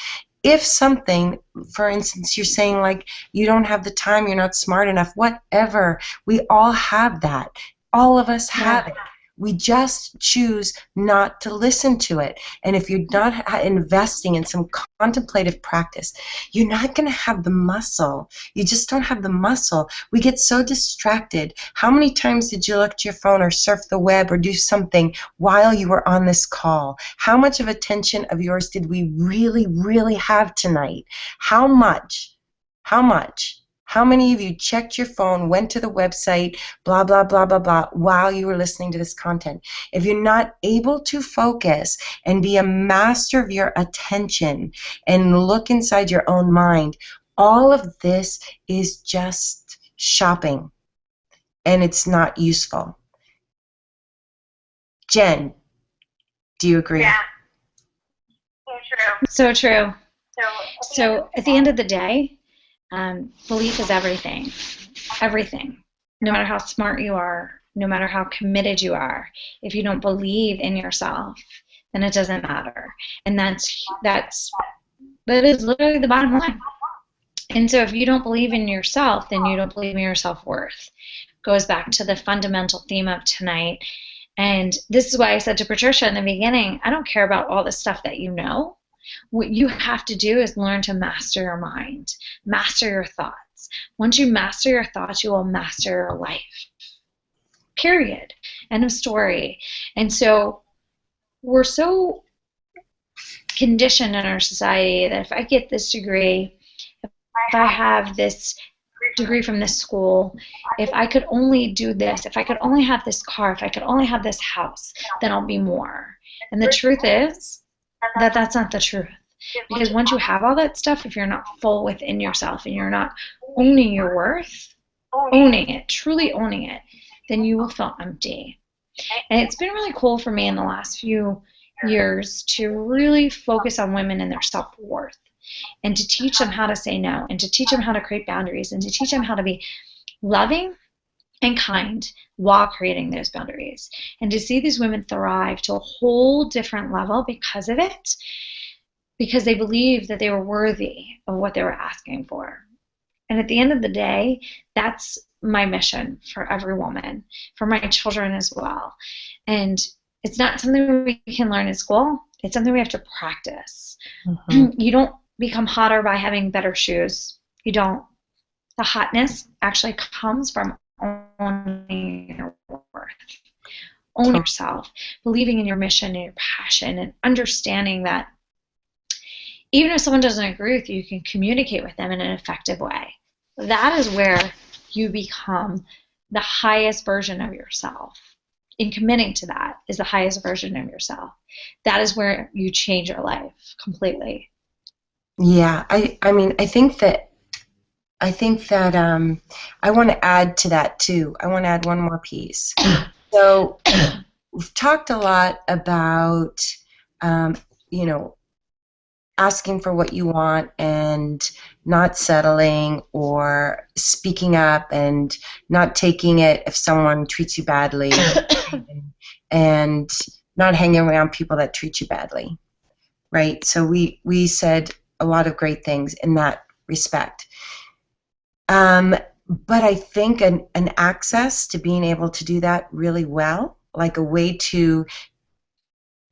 If something, for instance, you're saying like you don't have the time, you're not smart enough, whatever, we all have that. All of us have it. We just choose not to listen to it. And if you're not investing in some contemplative practice, you're not going to have the muscle. You just don't have the muscle. We get so distracted. How many times did you look at your phone or surf the web or do something while you were on this call? How much of attention of yours did we really, really have tonight? How much? How much? How many of you checked your phone, went to the website, blah, blah, blah, blah, blah, while you were listening to this content? If you're not able to focus and be a master of your attention and look inside your own mind, all of this is just shopping. and it's not useful. Jen, do you agree? Yeah, so true. So true. So, So at the end of the day, belief is everything. Everything. No matter how smart you are, no matter how committed you are, if you don't believe in yourself, then it doesn't matter. And that is literally the bottom line. And so if you don't believe in yourself, then you don't believe in your self-worth. Goes back to the fundamental theme of tonight. And this is why I said to Patricia in the beginning, I don't care about all the stuff that you know. What you have to do is learn to master your mind, master your thoughts. Once you master your thoughts, you will master your life. Period. End of story. And so we're so conditioned in our society that if I get this degree, if I have this degree from this school, if I could only do this, if I could only have this car, if I could only have this house, then I'll be more. And the truth is that that's not the truth. Because once you have all that stuff, if you're not full within yourself and you're not owning your worth, owning it, truly owning it, then you will feel empty. And it's been really cool for me in the last few years to really focus on women and their self-worth and to teach them how to say no and to teach them how to create boundaries and to teach them how to be loving and kind while creating those boundaries and to see these women thrive to a whole different level because of it, because they believed that they were worthy of what they were asking for. And at the end of the day, that's my mission for every woman, for my children as well. And it's not something we can learn in school. It's something we have to practice. Mm-hmm. You don't become hotter by having better shoes. You don't. The hotness actually comes from owning your worth, owning yourself, believing in your mission and your passion, and understanding that even if someone doesn't agree with you, you can communicate with them in an effective way. That is where you become the highest version of yourself. In committing to that is the highest version of yourself. That is where you change your life completely. Yeah, I mean, I think that I want to add to that too. I want to add one more piece. So we've talked a lot about, you know, asking for what you want and not settling or speaking up and not taking it if someone treats you badly and not hanging around people that treat you badly, right? So we said a lot of great things in that respect. But I think an access to being able to do that really well, like a way to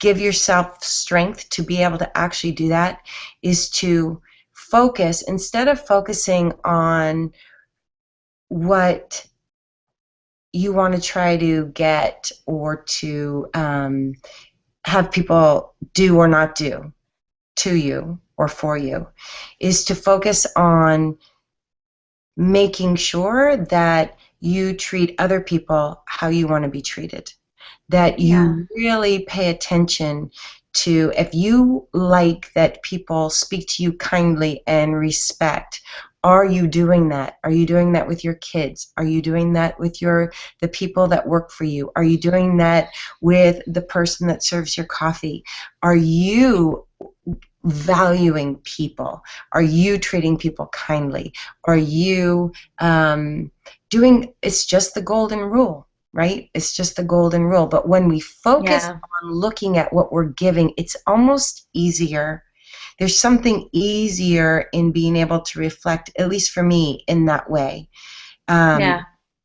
give yourself strength to be able to actually do that, is to focus, instead of focusing on what you want to try to get or to have people do or not do to you or for you, is to focus on making sure that you treat other people how you want to be treated. That you really pay attention to, if you like that people speak to you kindly and respect, are you doing that? Are you doing that with your kids? Are you doing that with the people that work for you? Are you doing that with the person that serves your coffee? Are you valuing people? Are you treating people kindly? Are you doing, it's just the golden rule, right? It's just the golden rule. But when we focus on looking at what we're giving, it's almost easier. There's something easier in being able to reflect, at least for me, in that way. And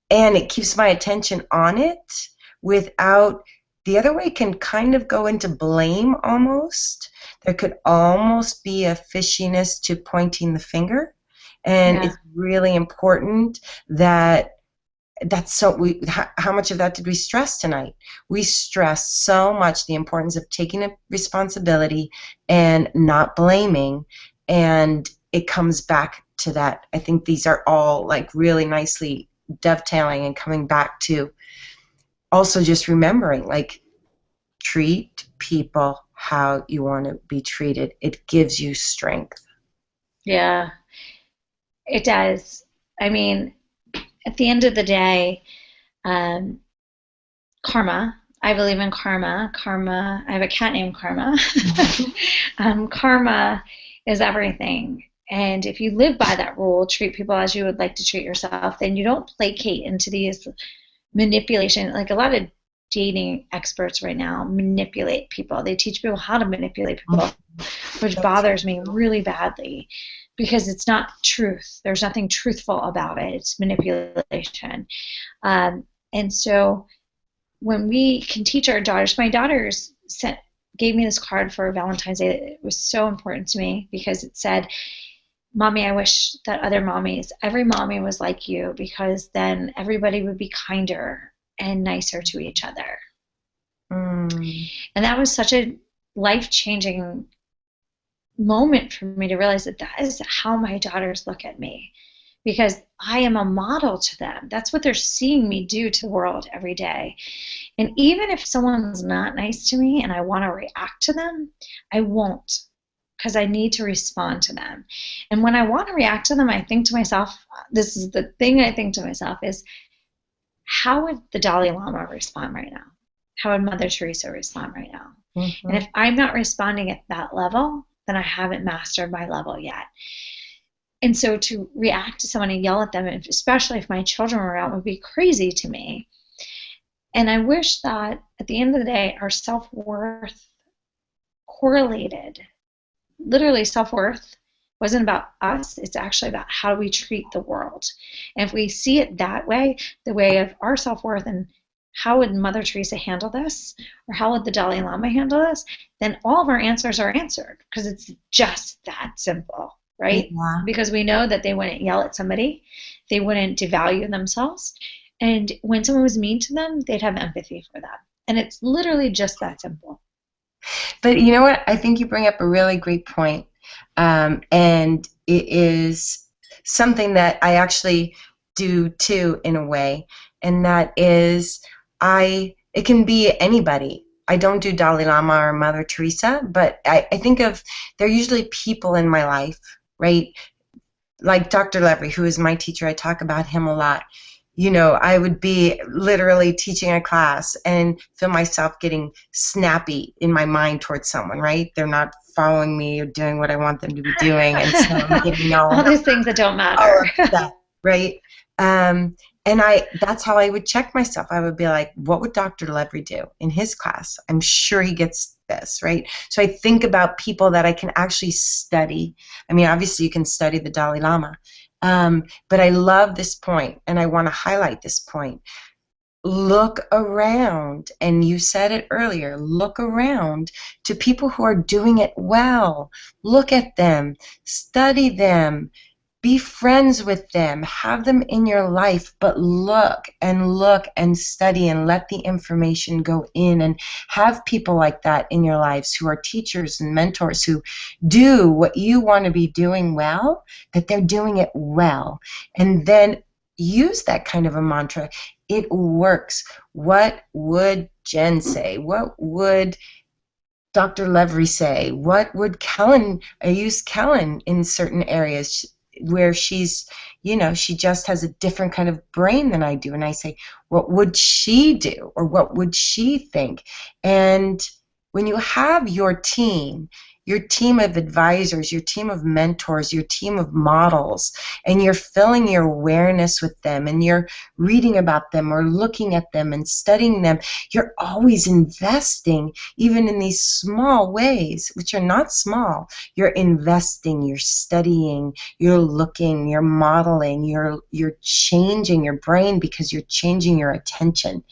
it keeps my attention on it without, the other way can kind of go into blame almost. There could almost be a fishiness to pointing the finger. And it's really important that how much of that did we stress tonight? We stressed so much the importance of taking a responsibility and not blaming, and it comes back to that. I think these are all like really nicely dovetailing and coming back to also just remembering, like, treat people how you want to be treated. It gives you strength. Yeah, it does. I mean, at the end of the day, Um, karma. I believe in karma. Karma. I have a cat named Karma. Karma is everything. And if you live by that rule, treat people as you would like to treat yourself, then you don't placate into these manipulation. Like a lot of dating experts right now manipulate people. They teach people how to manipulate people, which bothers me really badly because it's not truth. There's nothing truthful about it. It's manipulation. And so when we can teach our daughters, my daughters gave me this card for Valentine's Day. It was so important to me because it said, Mommy, I wish that every mommy was like you, because then everybody would be kinder and nicer to each other. And that was such a life-changing moment for me to realize that that is how my daughters look at me, because I am a model to them. That's what they're seeing me do to the world every day. And even if someone's not nice to me and I want to react to them, I won't, because I need to respond to them. And when I want to react to them, I think to myself, this is the thing I think to myself is, how would the Dalai Lama respond right now? How would Mother Teresa respond right now? Mm-hmm. And if I'm not responding at that level, then I haven't mastered my level yet. And so to react to someone and yell at them, especially if my children were around, would be crazy to me. And I wish that at the end of the day, our self-worth correlated. Literally, self-worth wasn't about us. It's actually about how we treat the world. And if we see it that way, the way of our self-worth and how would Mother Teresa handle this, or how would the Dalai Lama handle this, then all of our answers are answered, because it's just that simple, right? Yeah. Because we know that they wouldn't yell at somebody. They wouldn't devalue themselves. And when someone was mean to them, they'd have empathy for them. And it's literally just that simple. But you know what? I think you bring up a really great point. And it is something that I actually do too, in a way. And that is, it can be anybody. I don't do Dalai Lama or Mother Teresa, but I think they're usually people in my life, right? Like Dr. Levry, who is my teacher. I talk about him a lot. You know, I would be literally teaching a class and feel myself getting snappy in my mind towards someone, right? They're not following me or doing what I want them to be doing, and so I'm getting all these things that don't matter. That, right? And that's how I would check myself. I would be like, what would Dr. Levry do in his class? I'm sure he gets this, right? So I think about people that I can actually study. I mean, obviously you can study the Dalai Lama. But I love this point, and I want to highlight this point. Look around, and you said it earlier, look around to people who are doing it well. Look at them, study them, be friends with them, have them in your life, but look and study and let the information go in, and have people like that in your lives who are teachers and mentors who do what you want to be doing well, that they're doing it well. And then use that kind of a mantra. It works. What would Jen say? What would Dr. Levry say? What would Kellen, I use Kellen in certain areas where she's, you know, she just has a different kind of brain than I do. And I say, what would she do? Or what would she think? And when you have your team of advisors, your team of mentors, your team of models, and you're filling your awareness with them, and you're reading about them or looking at them and studying them, you're always investing, even in these small ways, which are not small. You're investing, you're studying, you're looking, you're modeling, you're changing your brain, because you're changing your attention,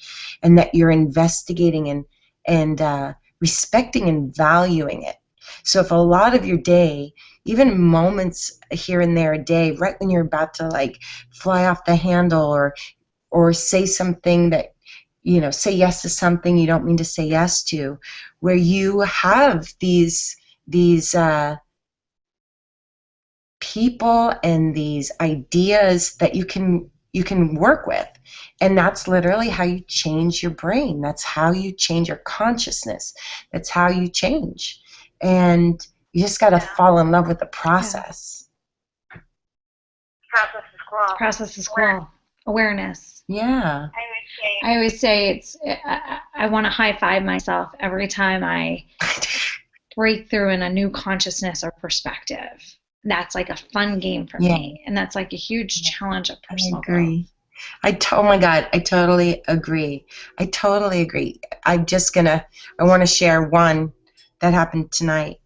and that you're investigating and respecting and valuing it. So if a lot of your day, even moments here and there a day, right when you're about to like fly off the handle, or say something that, you know, say yes to something you don't mean to say yes to, where you have these people and these ideas that you can work with. And that's literally how you change your brain. That's how you change your consciousness. That's how you change. And you just got to fall in love with the process. Process is cool. Process is cool. Awareness. Yeah. I always say I want to high five myself every time I break through in a new consciousness or perspective. That's like a fun game for Yeah. me. And that's like a huge challenge of I personal growth. agree. Oh my God, I totally agree. I totally agree. I want to share one that happened tonight,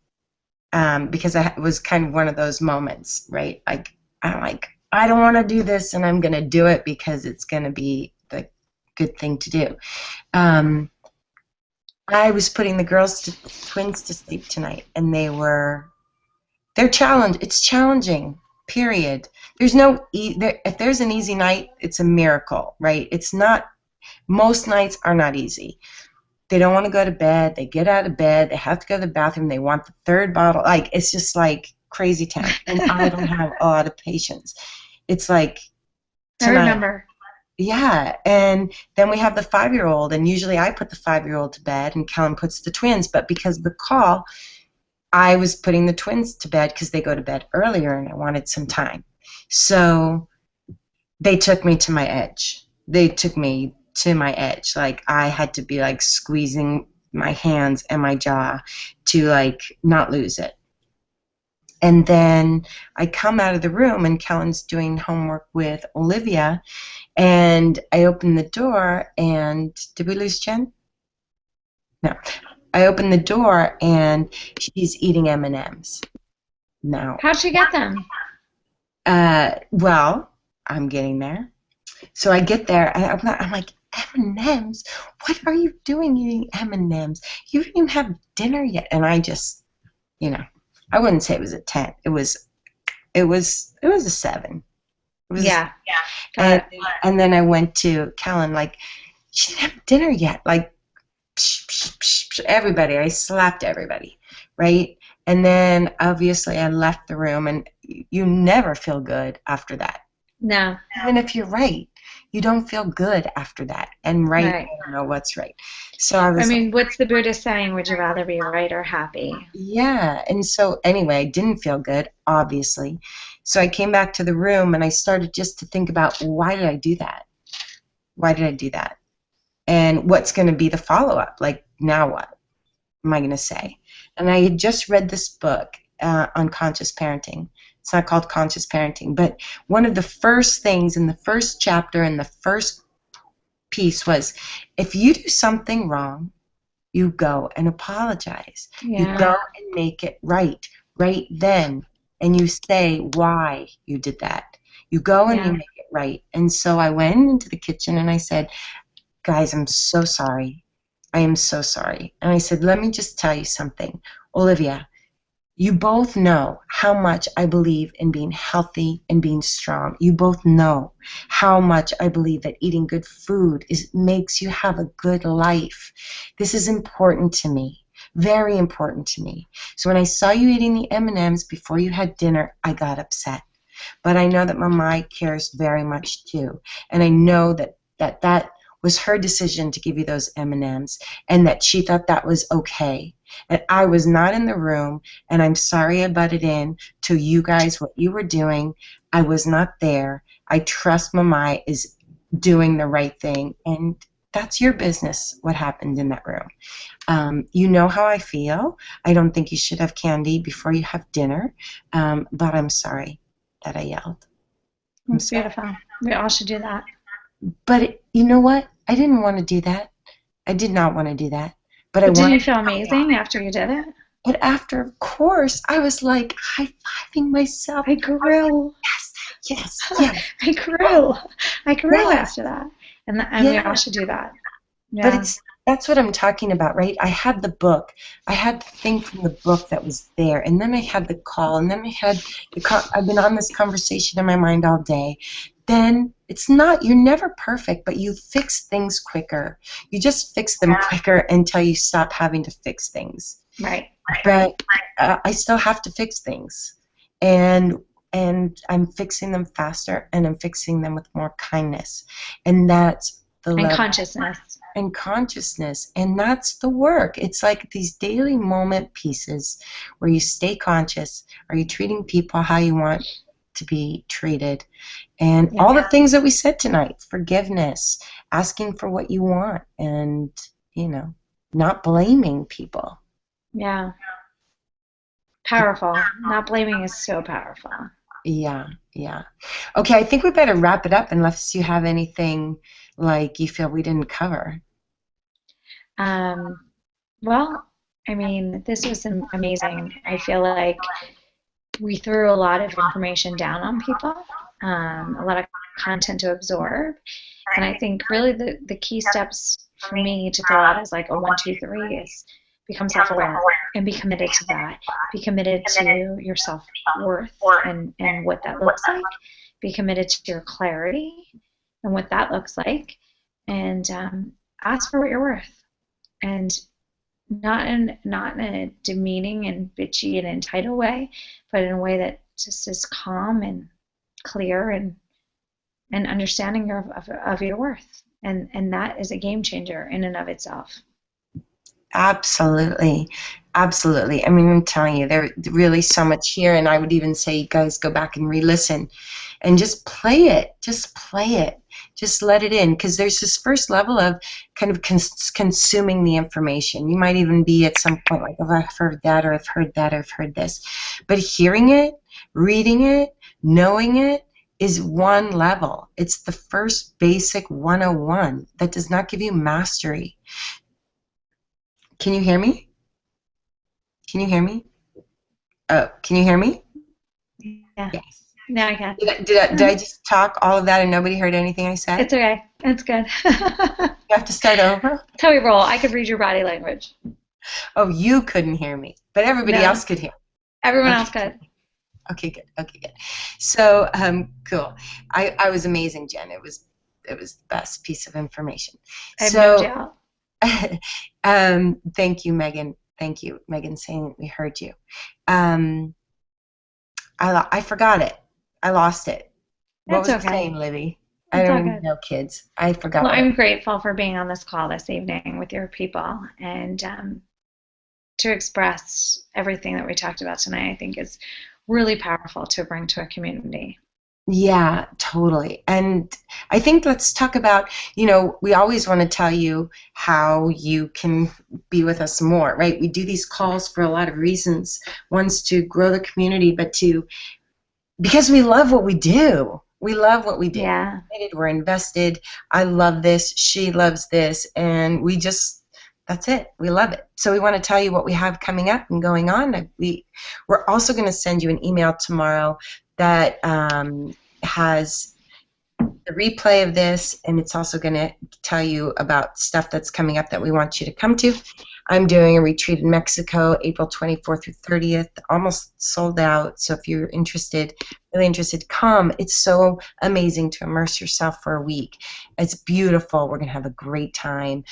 because it was kind of one of those moments, right? Like, I'm like, I don't want to do this, and I'm going to do it because it's going to be the good thing to do. I was putting the twins to sleep tonight, and they're challenged. It's challenging, period. There's if there's an easy night, it's a miracle, right? It's not, most nights are not easy. They don't want to go to bed. They get out of bed. They have to go to the bathroom. They want the third bottle. Like, it's just like crazy town. And I don't have a lot of patience. It's like I tonight. remember. Yeah. And then we have the 5-year-old. And usually I put the 5-year-old to bed and Kellen puts the twins. But because of the call, I was putting the twins to bed because they go to bed earlier and I wanted some time. So they took me to my edge. Like, I had to be like squeezing my hands and my jaw to like not lose it. And then I come out of the room and Kellen's doing homework with Olivia, and I open the door and did we lose Jen? No. I open the door and she's eating M&Ms. Now, How'd she get them? well, I'm getting there. So I get there and I'm like, M&Ms? What are you doing eating M&Ms? You didn't even have dinner yet. And I just, I wouldn't say it was a 10. It was a 7. It was Yeah. and then I went to Kellen, like, she didn't have dinner yet. Like, psh, psh, psh, psh, everybody. I slapped everybody, right? And then obviously I left the room, and you never feel good after that. No. Even if you're right, you don't feel good after that. And right. I don't know what's right. So I was. what's the Buddhist saying? Would you rather be right or happy? Yeah. And so anyway, I didn't feel good, obviously. So I came back to the room and I started just to think about, why did I do that? Why did I do that? And what's going to be the follow-up? Like, now what am I going to say? And I had just read this book on conscious parenting. It's not called Conscious Parenting, but one of the first things in the first chapter and the first piece was, if you do something wrong, you go and apologize. Yeah. You go and make it right then, and you say why you did that. You go and you make it right. And so I went into the kitchen and I said, guys, I'm so sorry. I am so sorry. And I said, let me just tell you something. Olivia, you both know how much I believe in being healthy and being strong. You both know how much I believe that eating good food makes you have a good life. This is important to me, very important to me. So when I saw you eating the M&Ms before you had dinner, I got upset. But I know that Mamai cares very much too. And I know that was her decision to give you those M&Ms, and that she thought that was okay. And I was not in the room, and I'm sorry I butted in to you guys, what you were doing. I was not there. I trust Mamai is doing the right thing, and that's your business, what happened in that room. You know how I feel. I don't think you should have candy before you have dinner, but I'm sorry that I yelled. That's beautiful. We all should do that. But you know what? I didn't want to do that. I did not want to do that. But did you feel amazing after you did it? But after, of course, I was like high-fiving myself. I grew. Yes. I grew after that. And we all should do that. Yeah. But that's what I'm talking about, right? I had the book. I had the thing from the book that was there. And then I had the call. And then I had I've been on this conversation in my mind all day. Then you're never perfect, but you fix things quicker. You just fix them quicker until you stop having to fix things. Right. But I still have to fix things. And I'm fixing them faster, and I'm fixing them with more kindness. And that's the level. And consciousness. And that's the work. It's like these daily moment pieces where you stay conscious. Are you treating people how you want to be treated. And all the things that we said tonight, forgiveness, asking for what you want, and, not blaming people. Yeah. Powerful. Not blaming is so powerful. Yeah. Okay, I think we better wrap it up unless you have anything like you feel we didn't cover. Well, I mean, this was amazing. I feel like we threw a lot of information down on people, a lot of content to absorb. And I think really the key steps for me to throw out as like a 1, 2, 3 is become self-aware and be committed to that. Be committed to your self-worth and what that looks like. Be committed to your clarity and what that looks like. And ask for what you're worth. And not in a demeaning and bitchy and entitled way, but in a way that just is calm and clear and understanding of your worth. And that is a game changer in and of itself. Absolutely. I mean, I'm telling you, there's really so much here, and I would even say you guys go back and re-listen and just play it. Just let it in, because there's this first level of kind of consuming the information. You might even be at some point like, oh, I've heard that, or I've heard that, or I've heard this. But hearing it, reading it, knowing it is one level. It's the first basic 101 that does not give you mastery. Can you hear me? Oh, can you hear me? Yeah. Yes. Now I can. Did I just talk all of that and nobody heard anything I said? It's okay. It's good. You have to start over? That's how we roll. I could read your body language. Oh, you couldn't hear me, but everybody else could hear. Everyone else could. Okay, good. So, cool. I was amazing, Jen. It was the best piece of information. I have no doubt. Thank you, Megan. Thank you, Megan, saying we heard you. I forgot it. I lost it. What was I saying, Libby? I don't even know, kids. I forgot. Well, I'm grateful for being on this call this evening with your people, and to express everything that we talked about tonight, I think is really powerful to bring to a community. Yeah, totally. And I think let's talk about, we always want to tell you how you can be with us more, right? We do these calls for a lot of reasons. One's to grow the community, but because we love what we do. We love what we do. Yeah. We're invested. I love this. She loves this. And that's it. We love it. So we want to tell you what we have coming up and going on. We're also going to send you an email tomorrow that has the replay of this, and it's also going to tell you about stuff that's coming up that we want you to come to. I'm doing a retreat in Mexico, April 24th through 30th, almost sold out. So if you're really interested, come. It's so amazing to immerse yourself for a week. It's beautiful. We're going to have a great time.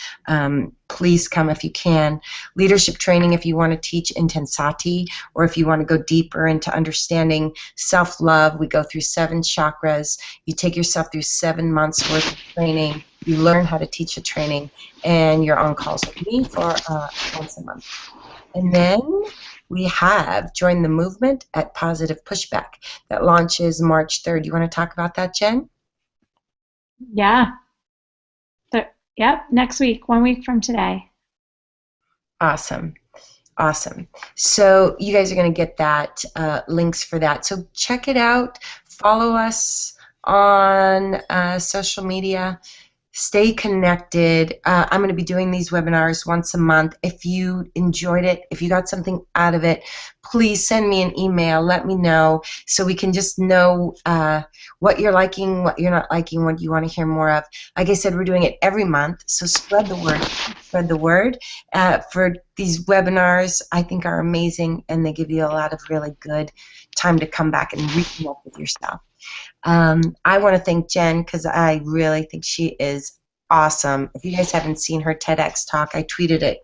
Please come if you can. Leadership training if you want to teach Intensati, or if you want to go deeper into understanding self-love. We go through 7 chakras. You take yourself through 7 months worth of training. You learn how to teach a training, and you're on calls with me for once a month. And then we have Join the Movement at Positive Pushback that launches March 3rd. You want to talk about that, Jen? Yeah. Yep, next week, 1 week from today. Awesome. So you guys are going to get that links for that. So check it out. Follow us on social media. Stay connected. I'm going to be doing these webinars once a month. If you enjoyed it, if you got something out of it, please send me an email. Let me know so we can just know what you're liking, what you're not liking, what you want to hear more of. Like I said, we're doing it every month, so spread the word. Spread the word. For these webinars, I think are amazing, and they give you a lot of really good time to come back and reconnect with yourself. I want to thank Jen because I really think she is awesome. If you guys haven't seen her TEDx talk, I tweeted it,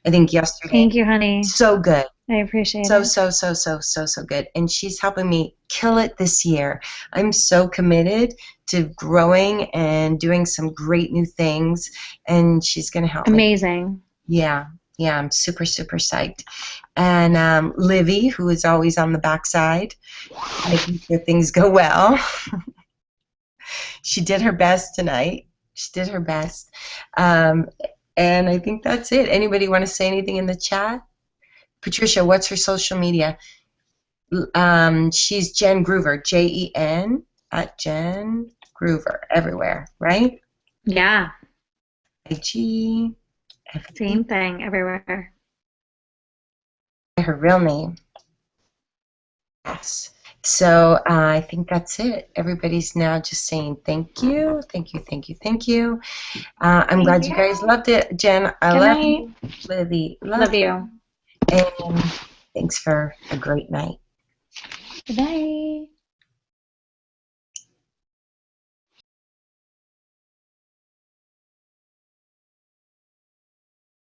I think yesterday. Thank you, honey. So good. I appreciate it. So good. And she's helping me kill it this year. I'm so committed to growing and doing some great new things, and she's going to help me. Amazing. Yeah. Yeah, I'm super, super psyched. And Livy, who is always on the backside, making sure things go well. She did her best tonight. She did her best. Um, and I think that's it. Anybody want to say anything in the chat? Patricia, what's her social media? She's Jen Groover, JEN at Jen Groover, everywhere, right? Yeah, IG, same thing everywhere. her real name. Yes. So I think that's it. Everybody's now just saying thank you, thank you, thank you, thank you. I'm glad you guys loved it. Jen, I Good love night. you. Livy, Love you. And thanks for a great night. Good night.